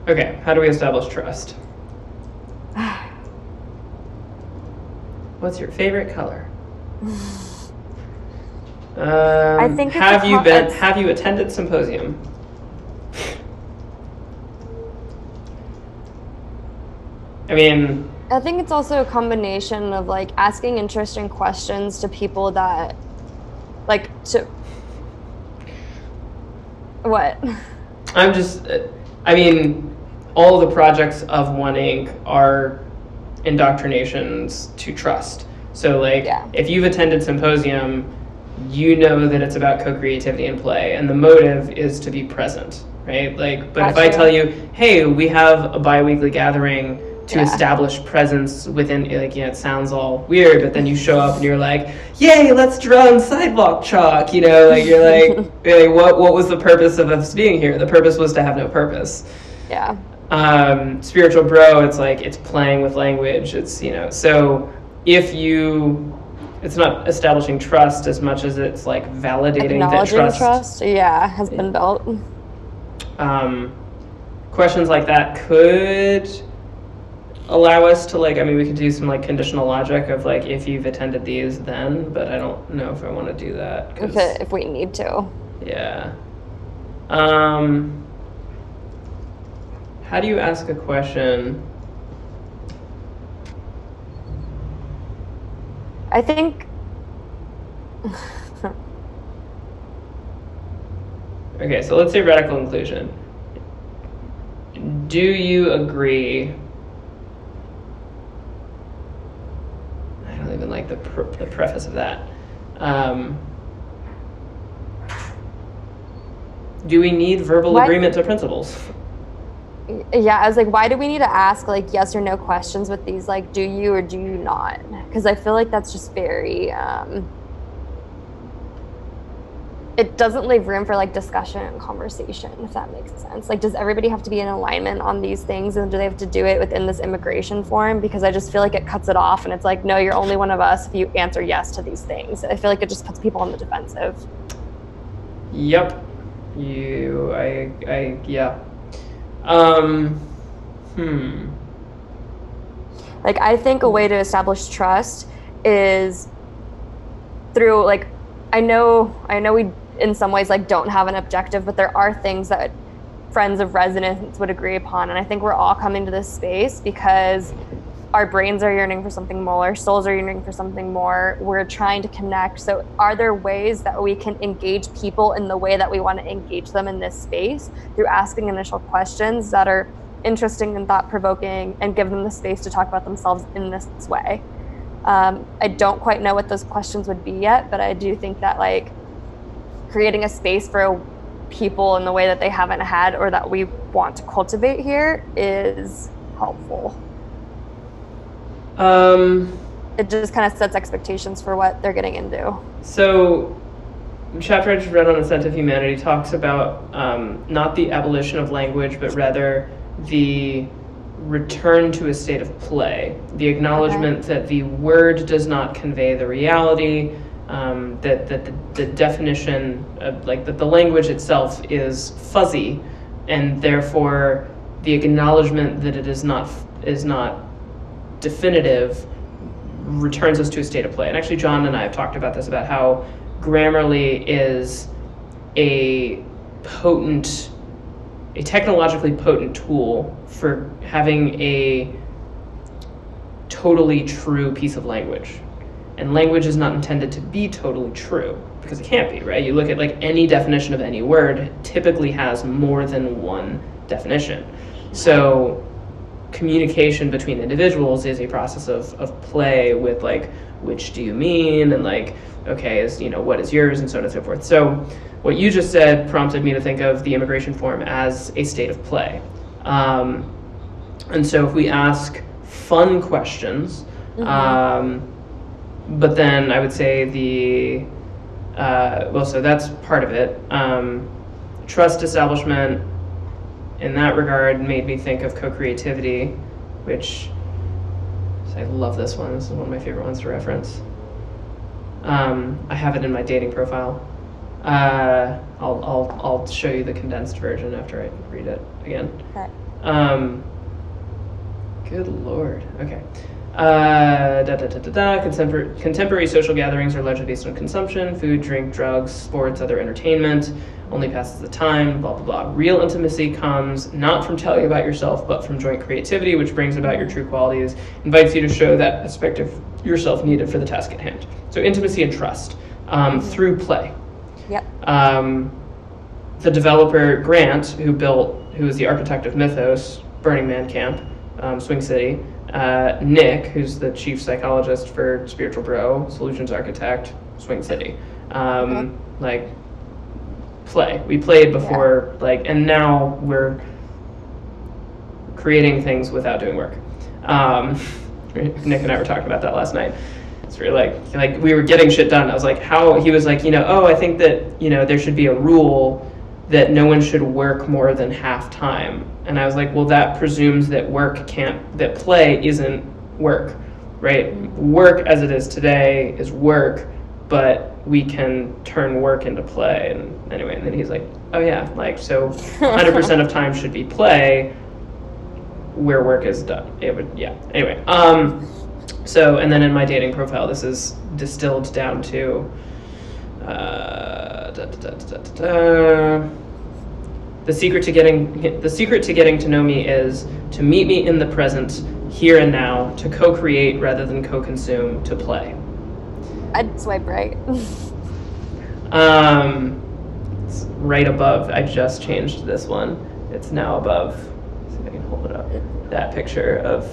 Okay, how do we establish trust? What's your favorite color? I think have you attended symposium? I mean, I think it's also a combination of like asking interesting questions to people that like to what? I mean, all of the projects of One Inc. are indoctrinations to trust. So like, if you've attended symposium, you know that it's about co-creativity and play, and the motive is to be present, right? Like, but if I tell you, hey, we have a bi-weekly gathering to establish presence within, like, it sounds all weird, but then you show up and you're like, yay, let's draw on sidewalk chalk, like you're like, hey, what was the purpose of us being here? The purpose was to have no purpose. Yeah. Spiritual bro, it's like, it's playing with language. It's, so if it's not establishing trust as much as it's like validating that trust has been built. Questions like that could allow us to like, we could do some like conditional logic of like, if you've attended these, then, but I don't know if I want to do that. If we need to. Yeah. How do you ask a question? I think okay, so let's say radical inclusion. Do you agree? I don't even like the preface of that. Do we need verbal agreement to principles? Yeah, I was like, why do we need to ask like yes or no questions with these? Like, do you or do you not? Because I feel like that's just very, it doesn't leave room for like discussion and conversation, if that makes sense. Like, does everybody have to be in alignment on these things, and do they have to do it within this immigration form? Because I just feel like it cuts it off, and it's like, no, you're only one of us if you answer yes to these things. I feel like it just puts people on the defensive. Yep. Yeah. Like, I think a way to establish trust is through like, I know we in some ways like don't have an objective, but there are things that friends of resonance would agree upon. And I think we're all coming to this space because our brains are yearning for something more, our souls are yearning for something more. We're trying to connect. So are there ways that we can engage people in the way that we want to engage them in this space through asking initial questions that are interesting and thought-provoking and give them the space to talk about themselves in this way? I don't quite know what those questions would be yet, but I do think that like creating a space for people in the way that they haven't had or that we want to cultivate here is helpful. It just kind of sets expectations for what they're getting into. So the chapter I just read on Ascent of Humanity talks about not the abolition of language, but rather the return to a state of play, the acknowledgement that the word does not convey the reality, that the definition of, like, that the language itself is fuzzy, and therefore the acknowledgement that it is not definitive returns us to a state of play. And actually John and I have talked about this, about how Grammarly is a technologically potent tool for having a totally true piece of language. And language is not intended to be totally true, because it can't be, right? You look at like any definition of any word, it typically has more than one definition. So communication between individuals is a process of play with like, which do you mean, and like, okay, is, what is yours, and so on and so forth. So what you just said prompted me to think of the immigration form as a state of play. And so if we ask fun questions, but then I would say so that's part of it. Trust establishment, in that regard, made me think of co-creativity, which, I love this one. This is one of my favorite ones to reference. I have it in my dating profile. I'll show you the condensed version after I read it again. Okay. Good Lord. Okay. Contemporary social gatherings are largely based on consumption, food, drink, drugs, sports, other entertainment, only passes the time, blah, blah, blah. Real intimacy comes not from telling about yourself, but from joint creativity, which brings about your true qualities, invites you to show that aspect of yourself needed for the task at hand. So intimacy and trust through play. Yep. The developer, Grant, who was the architect of Mythos, Burning Man Camp, Swing City, Nick, who's the chief psychologist for Spiritual Bro, solutions architect, Swing City. Play. We played before, and now we're creating things without doing work. Nick and I were talking about that last night. It's really like we were getting shit done. I was like, how? He was like, I think that, there should be a rule that no one should work more than half time. And I was like, well, that presumes that that play isn't work, right? Work as it is today is work, but we can turn work into play. And anyway, and then he's like, oh yeah, so 100% of time should be play where work is done. Anyway, so, and then in my dating profile, this is distilled down to the secret to getting to know me is to meet me in the present, here and now, to co-create rather than co-consume, to play. I'd swipe right. It's right above. I just changed this one. It's now above. Let's see if I can hold it up. That picture of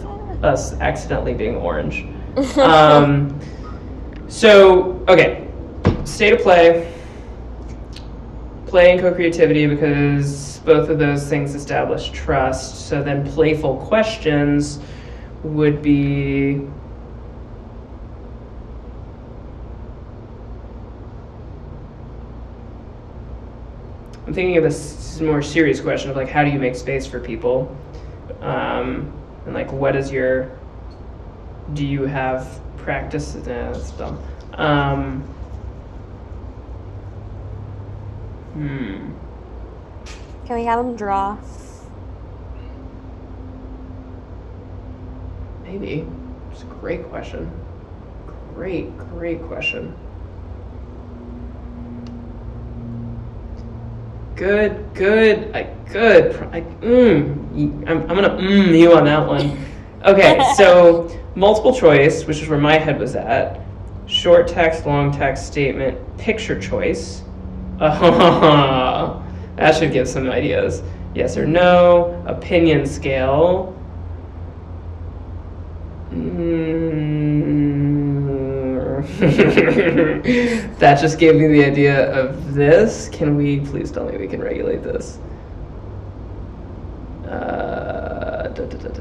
us accidentally being orange. So, okay. State of play. Play and co-creativity, because both of those things establish trust. So then playful questions would be... I'm thinking of a more serious question of how do you make space for people? And what is do you have practice? Nah, that's dumb. Can we have them draw? Maybe. It's a great question. Great question. Good. I'm gonna you on that one. Okay, so multiple choice, which is where my head was at. Short text, long text, statement, picture choice. That should give some ideas. Yes or no, opinion scale. That just gave me the idea of this. Can we please tell me we can regulate this?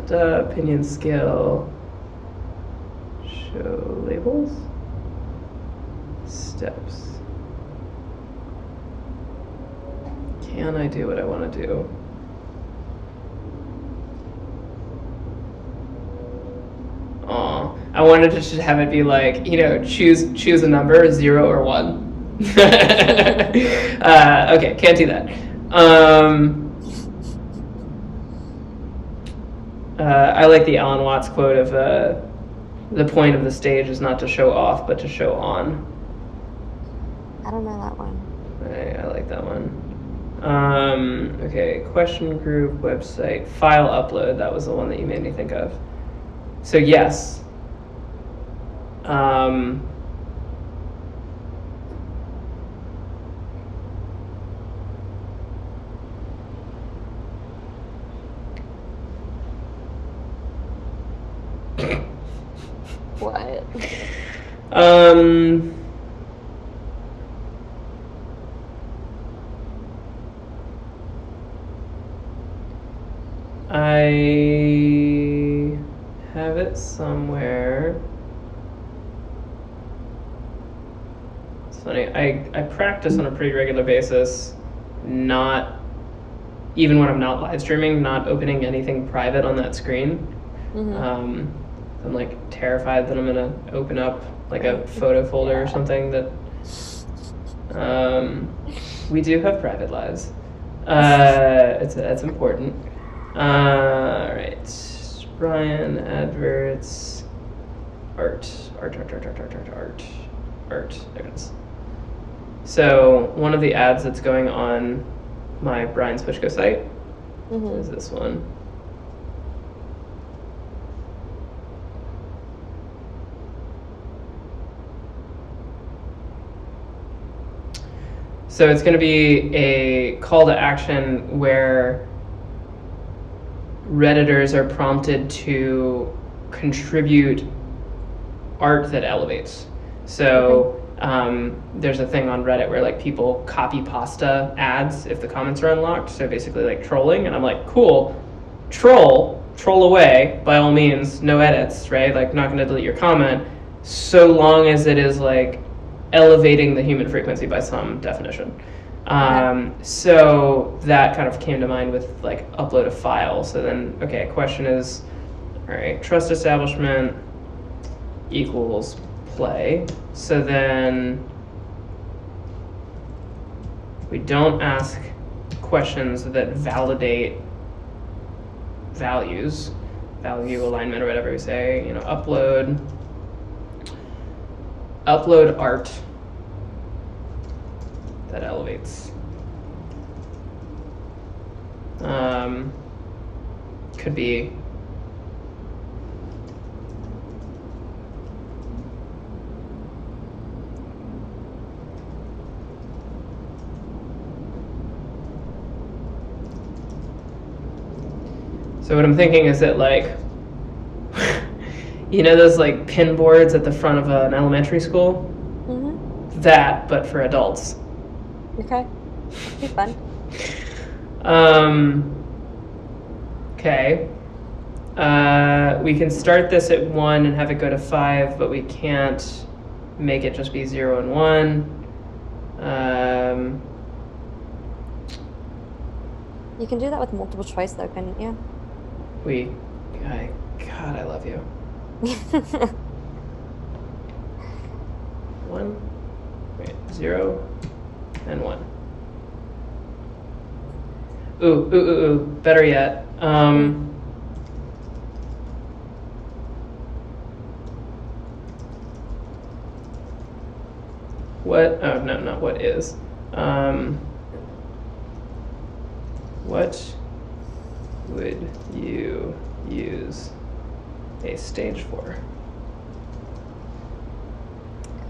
Opinion scale. Show labels. Steps. Can I do what I want to do? I wanted to just have it be choose a number, 0 or 1. Okay, can't do that. I like the Alan Watts quote of the point of the stage is not to show off, but to show on. I don't know that one. I like that one. Okay, question group, website, file upload. That was the one that you made me think of. So yes. What? I have it somewhere. It's funny. I practice on a pretty regular basis, not even when I'm not live streaming, not opening anything private on that screen. I'm like terrified that I'm gonna open up like a photo folder or something that we do have private lives. It's important. All right, Brian, adverts, art. There it is. So one of the ads that's going on my Brian Switchko site is this one. So it's going to be a call to action where Redditors are prompted to contribute art that elevates. So there's a thing on Reddit where like people copy pasta ads if the comments are unlocked. So basically like trolling, and I'm like, cool, troll away by all means, no edits, right? Like not going to delete your comment, so long as it is like elevating the human frequency by some definition. So that kind of came to mind with like upload a file. So then, okay, question is, all right, trust establishment equals play. So then we don't ask questions that validate values, value alignment or whatever we say, you know, upload art that elevates. Could be so what I'm thinking is that like you know those like pin boards at the front of an elementary school? That, but for adults. Okay. Be fun. Okay. We can start this at 1 and have it go to 5, but we can't make it just be 0 and 1. You can do that with multiple choice though, couldn't you? God, I love you. 1, wait, 0, and 1. Ooh, better yet. What? Oh, no, not what is. What would you use a stage for?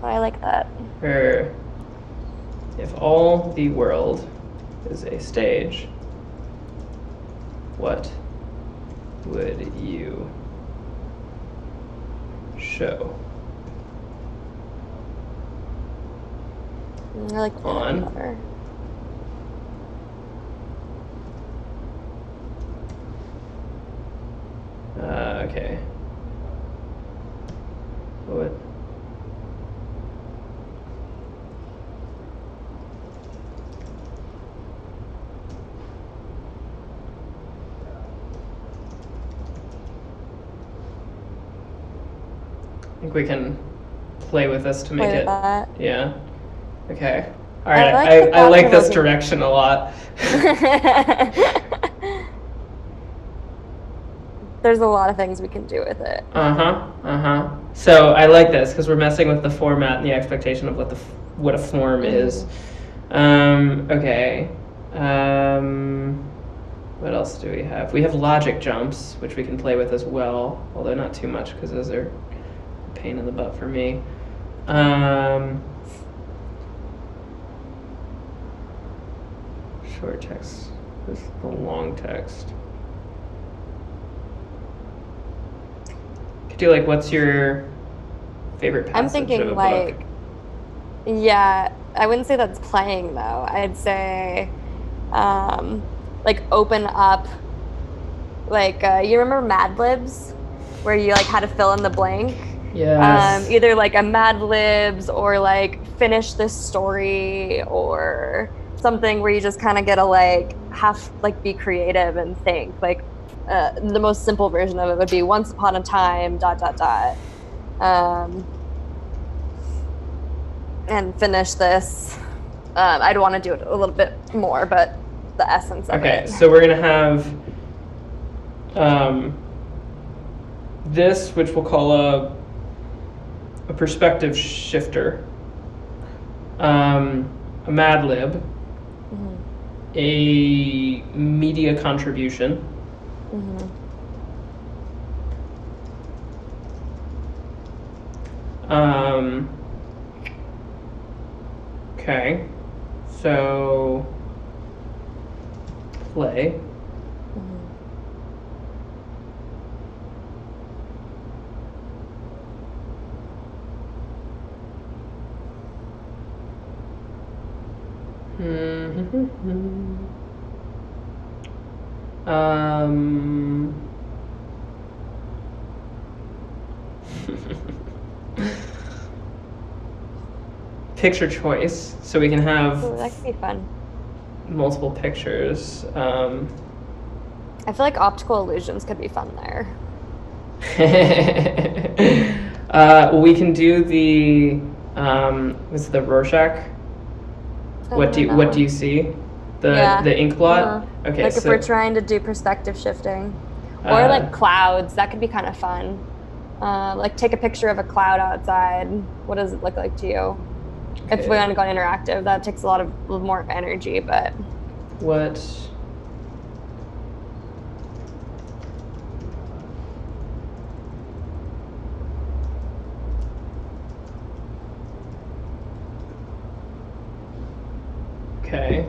I like that. Or if all the world is a stage, what would you show? I like that On better. Okay. What? I think we can play with this to make it. That. Yeah. Okay. All right. I like this direction a lot. There's a lot of things we can do with it. So I like this because we're messing with the format and the expectation of what a form is. Okay. What else do we have? We have logic jumps, which we can play with as well, although not too much because those are a pain in the butt for me. Short text. This is the long text. Could do like, what's your favorite passage? I'm thinking of a like, book? yeah, I wouldn't say that's playing though. I'd say, like open up Like you remember Mad Libs, where you like had to fill in the blank. Yes. Either like a Mad Libs or like finish this story or something where you just kind of get to like have like be creative and think. Like the most simple version of it would be once upon a time dot dot dot. Um, and finish this. I'd want to do it a little bit more, but the essence of Okay, it. so we're gonna have this, which we'll call a perspective shifter, a Mad Lib, a media contribution, okay, so play. Picture choice, so we can have Ooh, that could be fun. multiple pictures. I feel like optical illusions could be fun there. We can do the what's the Rorschach? What do you see? The ink blot? Okay, like so if we're trying to do perspective shifting, or like clouds, that could be kind of fun. Like take a picture of a cloud outside. What does it look like to you? okay. If we want to go interactive, that takes a little more energy, but What? Okay.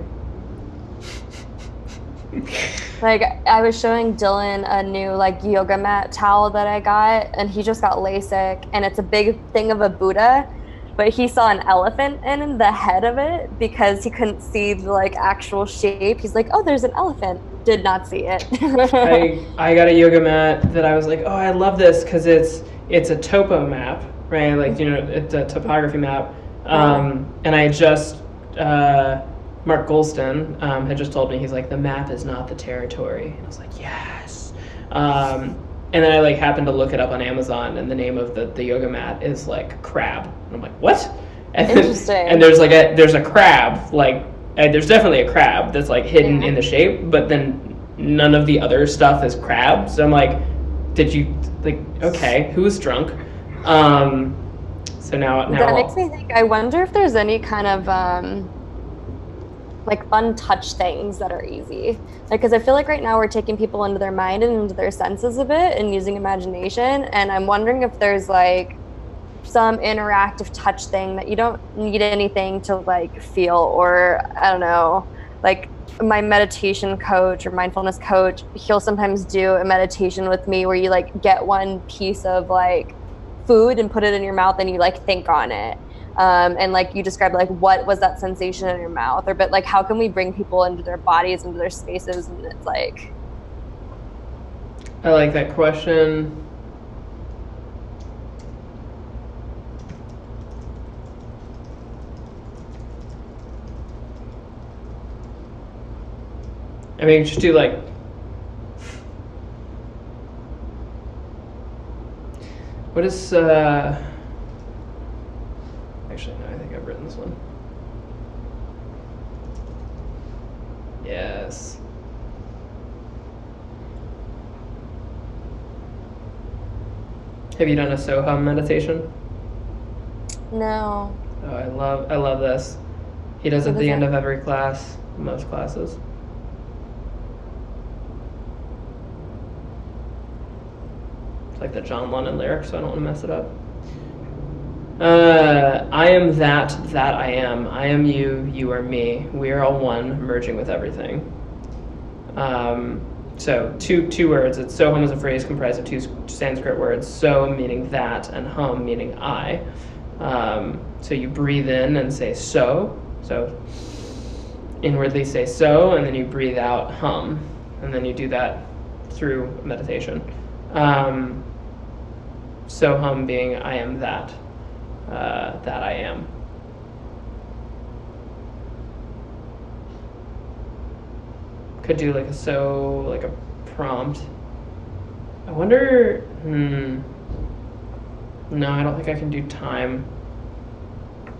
like I was showing Dylan a new like yoga mat towel that I got, and he just got LASIK, and it's a big thing of a Buddha, but he saw an elephant in the head of it because he couldn't see the like actual shape. He's like, oh, there's an elephant. Did not see it. I got a yoga mat that I was like, oh, I love this because it's a topo map, right? Like, you know, it's a topography map. And I just Mark Golston had just told me, he's like, the map is not the territory. And I was like, yes. And then I like happened to look it up on Amazon, and the name of the yoga mat is like crab. And I'm like, what? And Interesting. And there's a crab, like there's definitely a crab that's like hidden in the shape, but then none of the other stuff is crab. So I'm like, did you like? Okay, who was drunk? So now that makes me think. I wonder if there's any kind of like fun touch things that are easy. Like, because I feel like right now we're taking people into their mind and into their senses a bit and using imagination. And I'm wondering if there's like some interactive touch thing that you don't need anything to like feel, or I don't know, like my meditation coach or mindfulness coach, he'll sometimes do a meditation with me where you like get one piece of like food and put it in your mouth and you like think on it. And like you described, like what was that sensation in your mouth, or but like how can we bring people into their bodies, into their spaces, and it's like, I like that question. I mean, just do like what is actually, no, I think I've written this one. Yes. Have you done a Soham meditation? no. Oh, I love this. He does it at the end of every class, most classes. It's like the John Lennon lyric, so I don't want to mess it up. I am that I am. I am you, you are me. We are all one, merging with everything. So two words. It's Soham is a phrase comprised of two Sanskrit words. So meaning that, and hum meaning I. So you breathe in and say so. So inwardly say so, and then you breathe out hum. And then you do that through meditation. Soham being I am that I am. Could do like a prompt. I wonder. No, I don't think I can do time.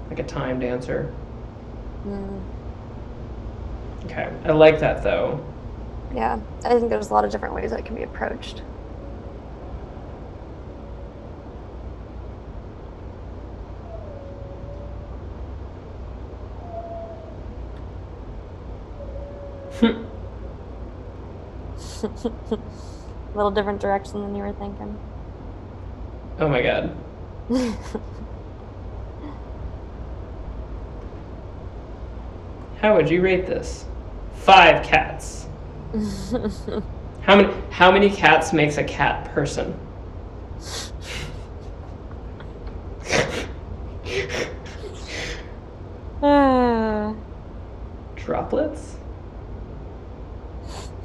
Like a timed answer. Okay, I like that though. Yeah, I think there's a lot of different ways that can be approached. A little different direction than you were thinking. Oh my god. How would you rate this? 5 cats. How many cats makes a cat person? Droplets?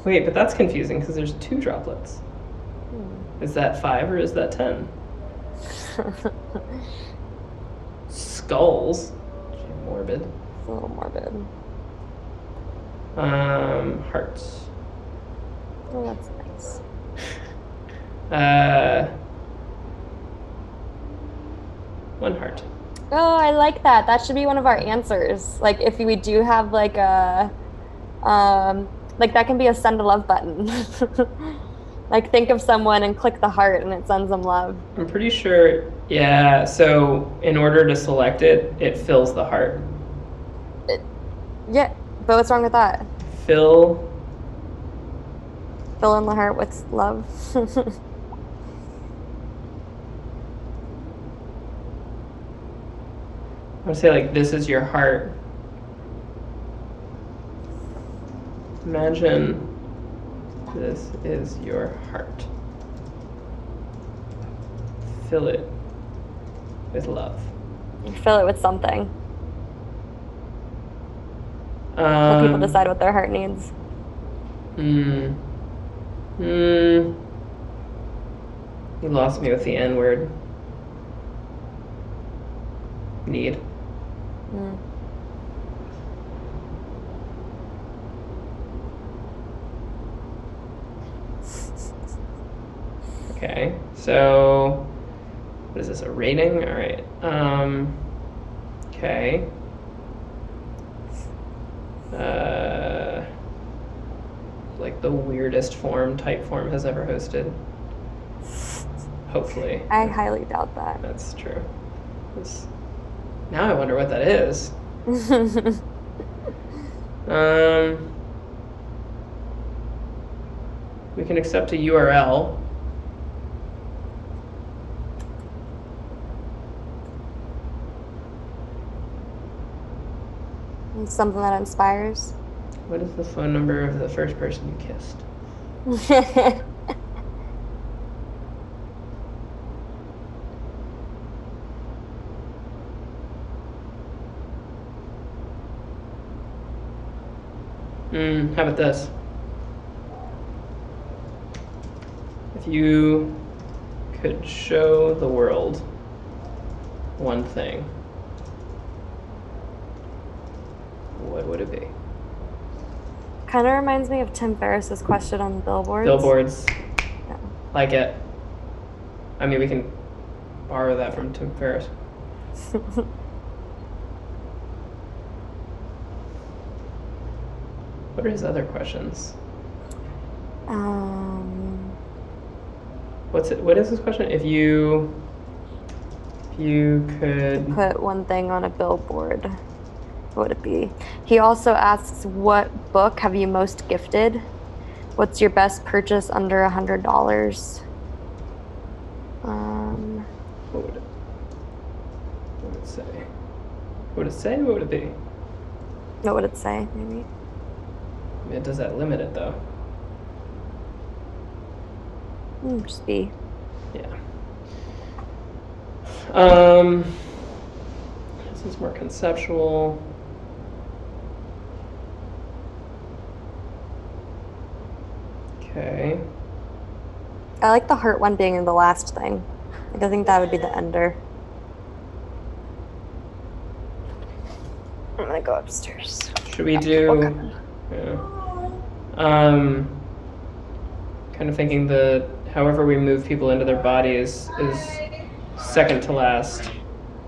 Wait, but that's confusing because there's 2 droplets. Is that 5 or is that 10? Skulls? Morbid. It's a little morbid. Hearts. Oh, that's nice. 1 heart. Oh, I like that. That should be one of our answers. Like if we do have like a, like that can be a send a love button. Like think of someone and click the heart and it sends them love. I'm pretty sure, yeah, so in order to select it, it fills the heart. Yeah, but what's wrong with that? Fill in the heart with love. I would say like this is your heart. Imagine this is your heart. Fill it with love. Fill it with something. Let people decide what their heart needs. You lost me with the N word. Need. Okay, so what is this, a rating? All right. Okay. Like the weirdest type form has ever hosted. Hopefully. I highly doubt that. That's true. Now I wonder what that is. We can accept a URL. Something that inspires. What is the phone number of the first person you kissed? How about this? If you could show the world one thing, what would it be? Kind of reminds me of Tim Ferriss's question on billboards. Billboards. Yeah. Like it. I mean, we can borrow that from Tim Ferriss. What are his other questions? What is his question? If you could put one thing on a billboard, what would it be? He also asks, what book have you most gifted? What's your best purchase under $100? What would it say? What would it say? What would it be? What would it say, maybe? I mean, does that limit it, though? Just be. Yeah. This is more conceptual. Okay. I like the heart one being the last thing. Like, I think that would be the ender. I'm gonna go upstairs. Should we do? Yeah. Kind of thinking the however we move people into their bodies is second to last,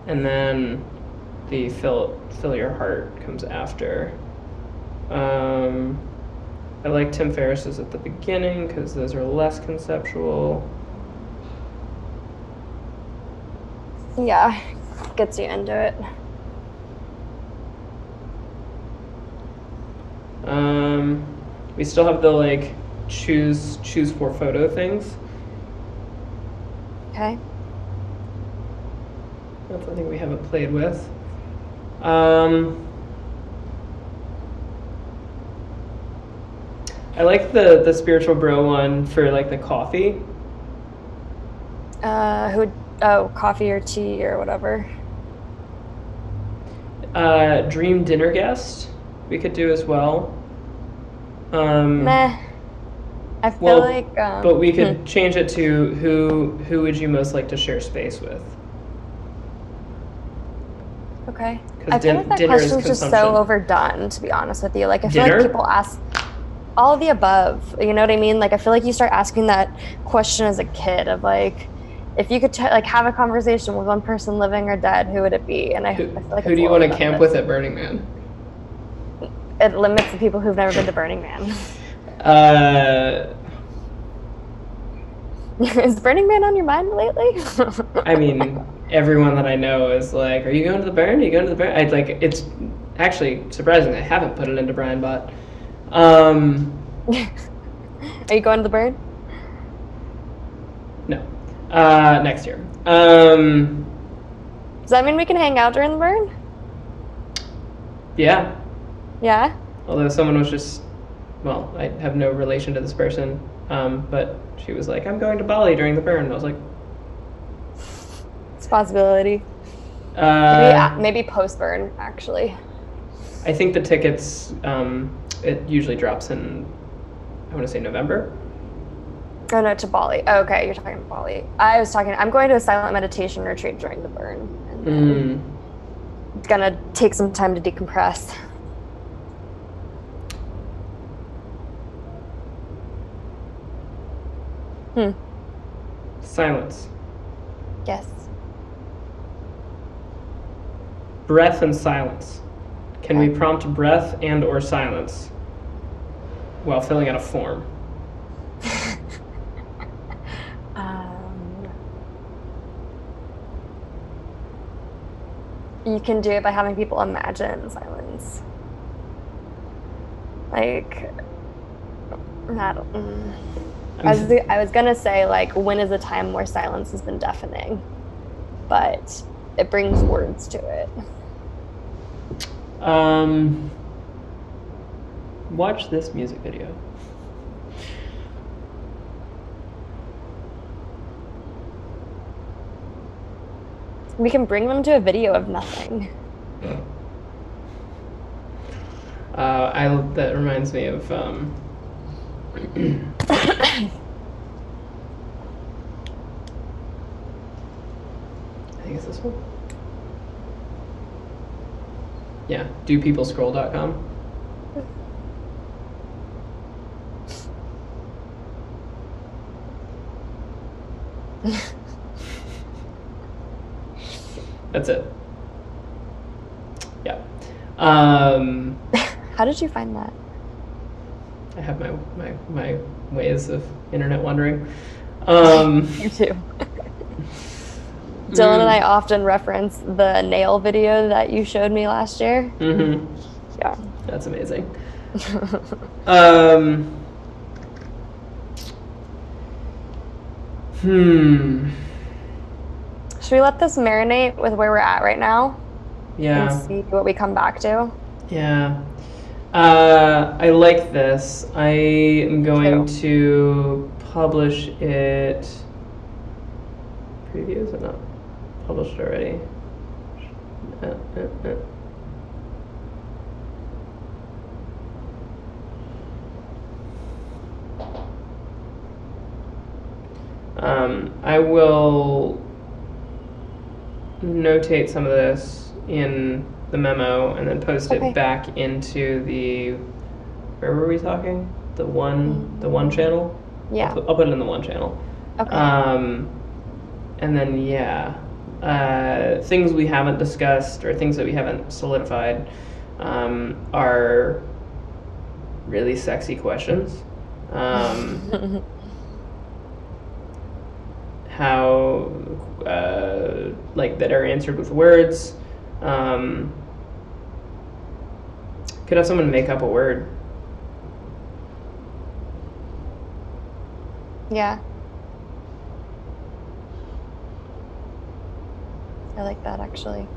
and then the fill your heart comes after. I like Tim Ferriss's at the beginning because those are less conceptual. Yeah, gets you into it. We still have the like choose for photo things. Okay. That's something we haven't played with. I like the spiritual bro one for like the coffee. Coffee or tea or whatever. Dream dinner guest we could do as well. Meh. I feel like. But we could change it to who would you most like to share space with? Okay. I feel like that question's just so overdone, to be honest with you. Like, I feel like people ask all of the above. You know what I mean? Like, I feel like you start asking that question as a kid of like, if you could like have a conversation with one person living or dead, who would it be? And I feel like who do you want to camp with at Burning Man? It limits the people who've never been to Burning Man. Is Burning Man on your mind lately? I mean, everyone that I know is like, "Are you going to the burn? Are you going to the burn?" I'd like. It's actually surprising I haven't put it into Brian Bot. Are you going to the burn? No. Next year. Does that mean we can hang out during the burn? Yeah. Yeah? Although someone was just, well, I have no relation to this person, but she was like, I'm going to Bali during the burn. And I was like... It's a possibility. Maybe post-burn, actually. I think the tickets, it usually drops in, I want to say November. Oh, no, to Bali. Oh, okay, you're talking about Bali. I'm going to a silent meditation retreat during the burn. And then it's gonna take some time to decompress. Silence. Yes. Breath and silence. Can we prompt breath and or silence while filling out a form? You can do it by having people imagine silence. Like, I was gonna say, like, when is a time where silence has been deafening? But it brings words to it. Watch this music video. We can bring them to a video of nothing. That reminds me of I think it's this one. Yeah, dopeoplescroll.com. That's it. Yeah. How did you find that? I have my ways of internet wandering. You too. Dylan and I often reference the nail video that you showed me last year. Mm-hmm. Yeah. That's amazing. Should we let this marinate with where we're at right now? Yeah. And see what we come back to? Yeah. I like this. I am going to publish it. Preview, is it not published already? I will notate some of this in the memo and then post Okay. it back into the, where were we talking? The one channel? Yeah. I'll put it in the one channel. Okay. And then, yeah, things we haven't discussed or things that we haven't solidified are really sexy questions. How, like, that are answered with words. Could have someone make up a word. Yeah. I like that, actually.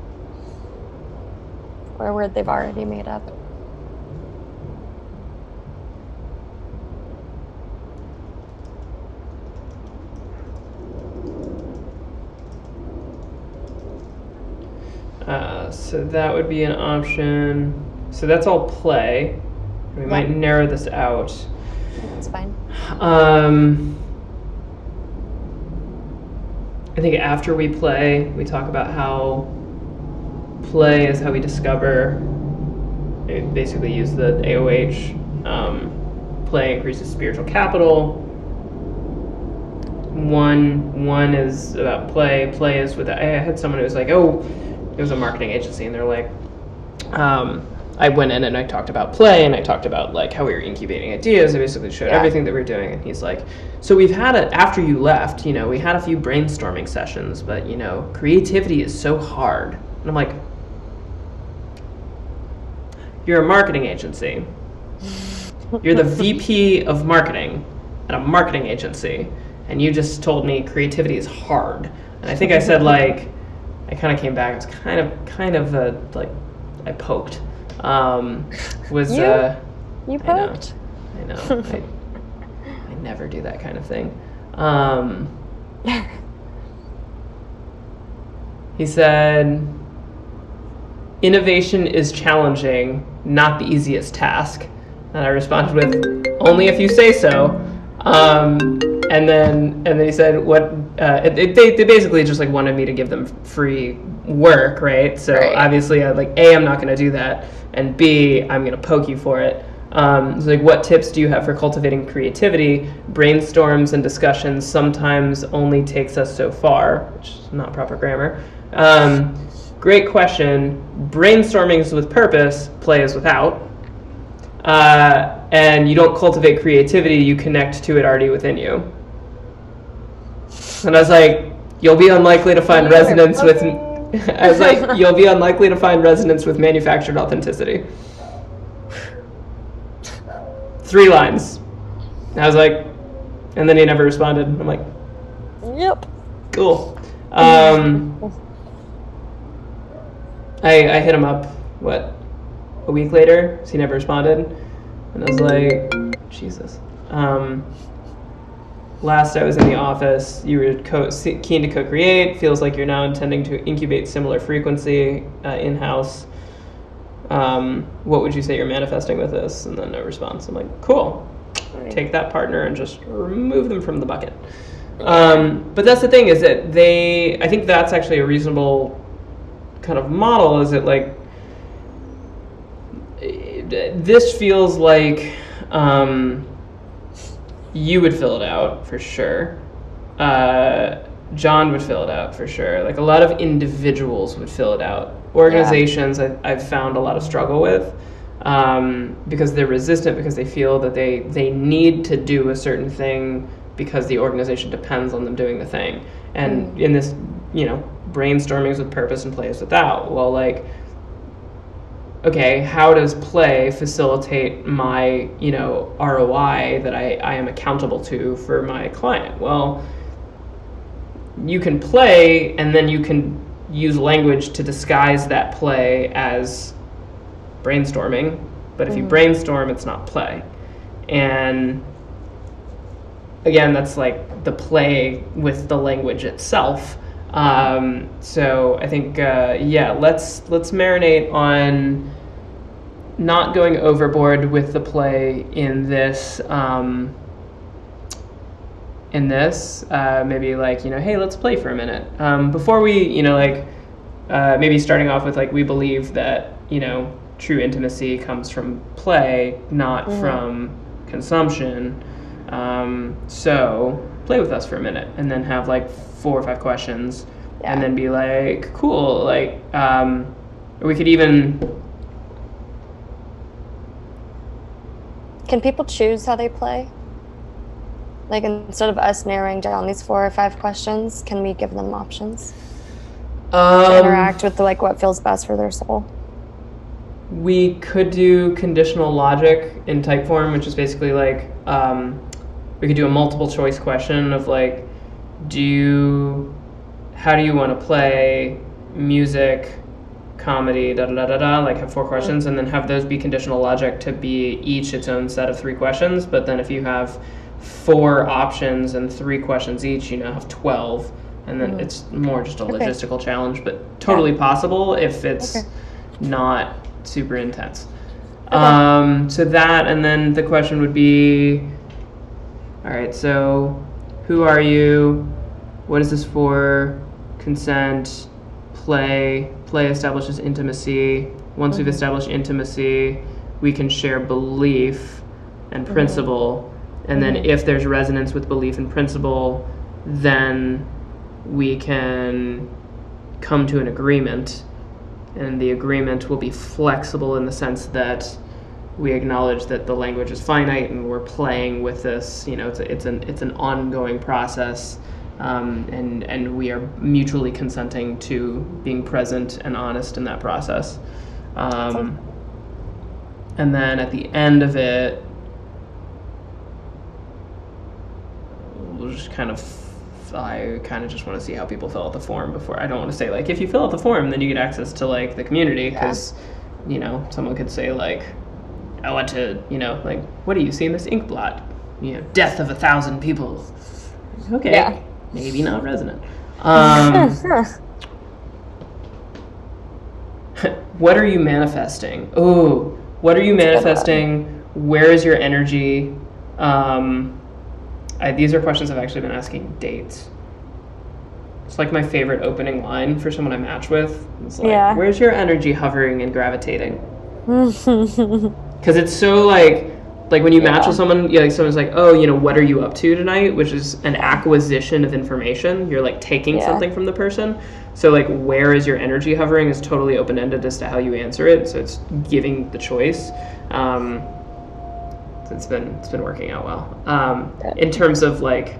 Or a word they've already made up. So that would be an option. So that's all play. We might narrow this out. That's fine. I think after we play, we talk about how play is how we discover. We basically use the AOH. Play increases spiritual capital. One is about play. Play is with. I had someone who was like, oh, it was a marketing agency, and they're like, I went in and I talked about play, and I talked about like how we were incubating ideas. I basically showed everything that we were doing, and he's like, so we've had after you left, we had a few brainstorming sessions, but creativity is so hard. And I'm like, you're a marketing agency. You're the VP of marketing at a marketing agency, and you just told me creativity is hard. And I think I said like, I kind of came back. It was kind of like I poked. Was you poked? I know. I never do that kind of thing. He said, innovation is challenging, not the easiest task. And I responded with, only if you say so. And then he said, what? They basically just like wanted me to give them free work, right? So obviously, I'm not going to do that, and B, I'm going to poke you for it. It's like, what tips do you have for cultivating creativity? Brainstorms and discussions sometimes only takes us so far, which is not proper grammar. Great question. Brainstorming is with purpose, play is without. And you don't cultivate creativity, you connect to it already within you. And I was like, you'll be unlikely to find resonance with... I was like, you'll be unlikely to find resonance with manufactured authenticity. 3 lines. I was like, and then he never responded. I'm like, yep. Cool. I hit him up, a week later, so he never responded. And I was like, Jesus. Last I was in the office, you were keen to co-create. Feels like you're now intending to incubate similar frequency in-house. What would you say you're manifesting with this? And then no response. I'm like, cool. Take that partner and just remove them from the bucket. But that's the thing, is that I think that's actually a reasonable kind of model, is that like, this feels like you would fill it out for sure. John would fill it out for sure. Like a lot of individuals would fill it out. Organizations, I've found a lot of struggle with because they're resistant, because they feel that they need to do a certain thing because the organization depends on them doing the thing. And in this, brainstormings with purpose and plays without. Well, like, okay, how does play facilitate my, ROI that I am accountable to for my client? Well, you can play, and then you can use language to disguise that play as brainstorming. But if you brainstorm, it's not play. And again, that's like the play with the language itself. So I think, let's marinate on not going overboard with the play in this in this, maybe like, hey, let's play for a minute. Before we, maybe starting off with like, we believe that, true intimacy comes from play, not from consumption. So play with us for a minute and then have like 4 or 5 questions and then be like, cool, like, we could even... Can people choose how they play? Like, instead of us narrowing down these 4 or 5 questions, can we give them options to interact with like what feels best for their soul? We could do conditional logic in type form, which is basically like, we could do a multiple choice question of like, how do you want to play music, comedy, like have 4 questions, and then have those be conditional logic to be each its own set of 3 questions. But then if you have 4 options and 3 questions each, you now have 12, and then it's more just a logistical challenge, but totally possible if it's not super intense. So that, and then the question would be, all right, so who are you? What is this for? Consent, play establishes intimacy. Once we've established intimacy, we can share belief and principle. And then if there's resonance with belief and principle, then we can come to an agreement. And the agreement will be flexible in the sense that we acknowledge that the language is finite and we're playing with this. It's an ongoing process. And we are mutually consenting to being present and honest in that process. And then at the end of it, we'll just I kind of just want to see how people fill out the form before. I don't want to say like, if you fill out the form, then you get access to like the community, because, someone could say like, I want to, like, what do you see in this ink blot? Death of 1,000 people. Okay. Yeah. Maybe not resonant. What are you manifesting? Oh, what are you manifesting? Where is your energy? These are questions I've actually been asking dates. It's like my favorite opening line for someone I match with. It's like, where's your energy hovering and gravitating? Because it's so like when you match with someone, like someone's like, oh, what are you up to tonight? Which is an acquisition of information. You're like taking something from the person. So like, where is your energy hovering is totally open-ended as to how you answer it. So it's giving the choice. It's been working out well. In terms of like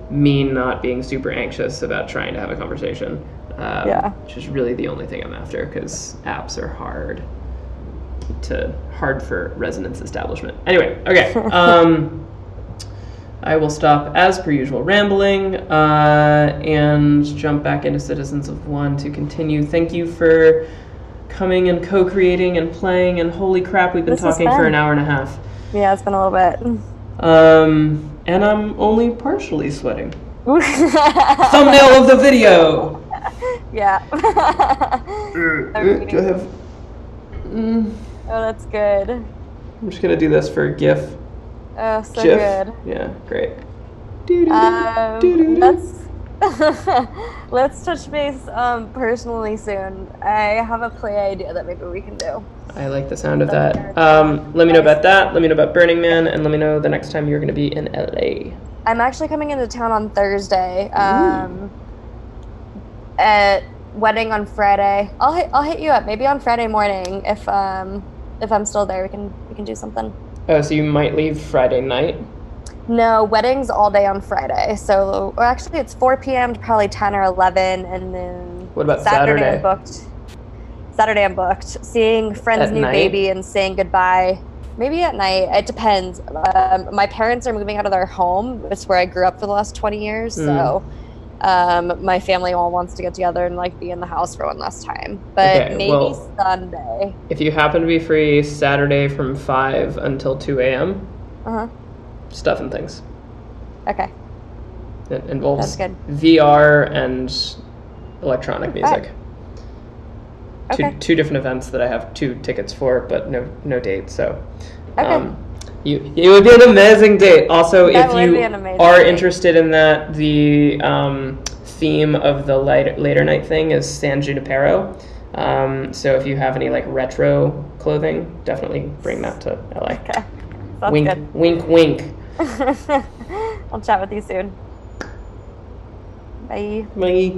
me not being super anxious about trying to have a conversation, which is really the only thing I'm after, because apps are hard for resonance establishment. Anyway, okay. I will stop as per usual rambling and jump back into Citizens of One to continue. Thank you for coming and co-creating and playing, and holy crap, we've been talking for an hour and a half. Yeah, it's been a little bit. And I'm only partially sweating. Thumbnail of the video! Yeah. Do I have... Oh, that's good. I'm just gonna do this for GIF. Oh, so GIF. good. Yeah, great. Let's touch base personally soon. I have a play idea that maybe we can do. I like the sound of that. Let me know about that. Let me know about Burning Man, and let me know the next time you're going to be in LA. I'm actually coming into town on Thursday. At wedding on Friday. I'll hit you up maybe on Friday morning if I'm still there. We can do something. Oh, so you might leave Friday night? No, wedding's all day on Friday. So, or actually, it's 4 p.m. to probably 10 or 11, and then what about Saturday? Saturday? I'm booked. Seeing friend's new baby and saying goodbye. Maybe at night. It depends. My parents are moving out of their home. It's where I grew up for the last 20 years. So my family all wants to get together and like be in the house for one last time. But maybe Sunday. If you happen to be free Saturday from 5 until 2 a.m., stuff and things. Okay. It involves That's good. VR and electronic music. Okay. Two different events that I have 2 tickets for, but no date. So, it would be an amazing date. Also, That if would be you an amazing are date. interested in that, the theme of the later night thing is San Junipero. So if you have any like retro clothing, definitely bring that to LA. Okay. Sounds Wink, good. wink, wink. I'll chat with you soon. Bye. Bye.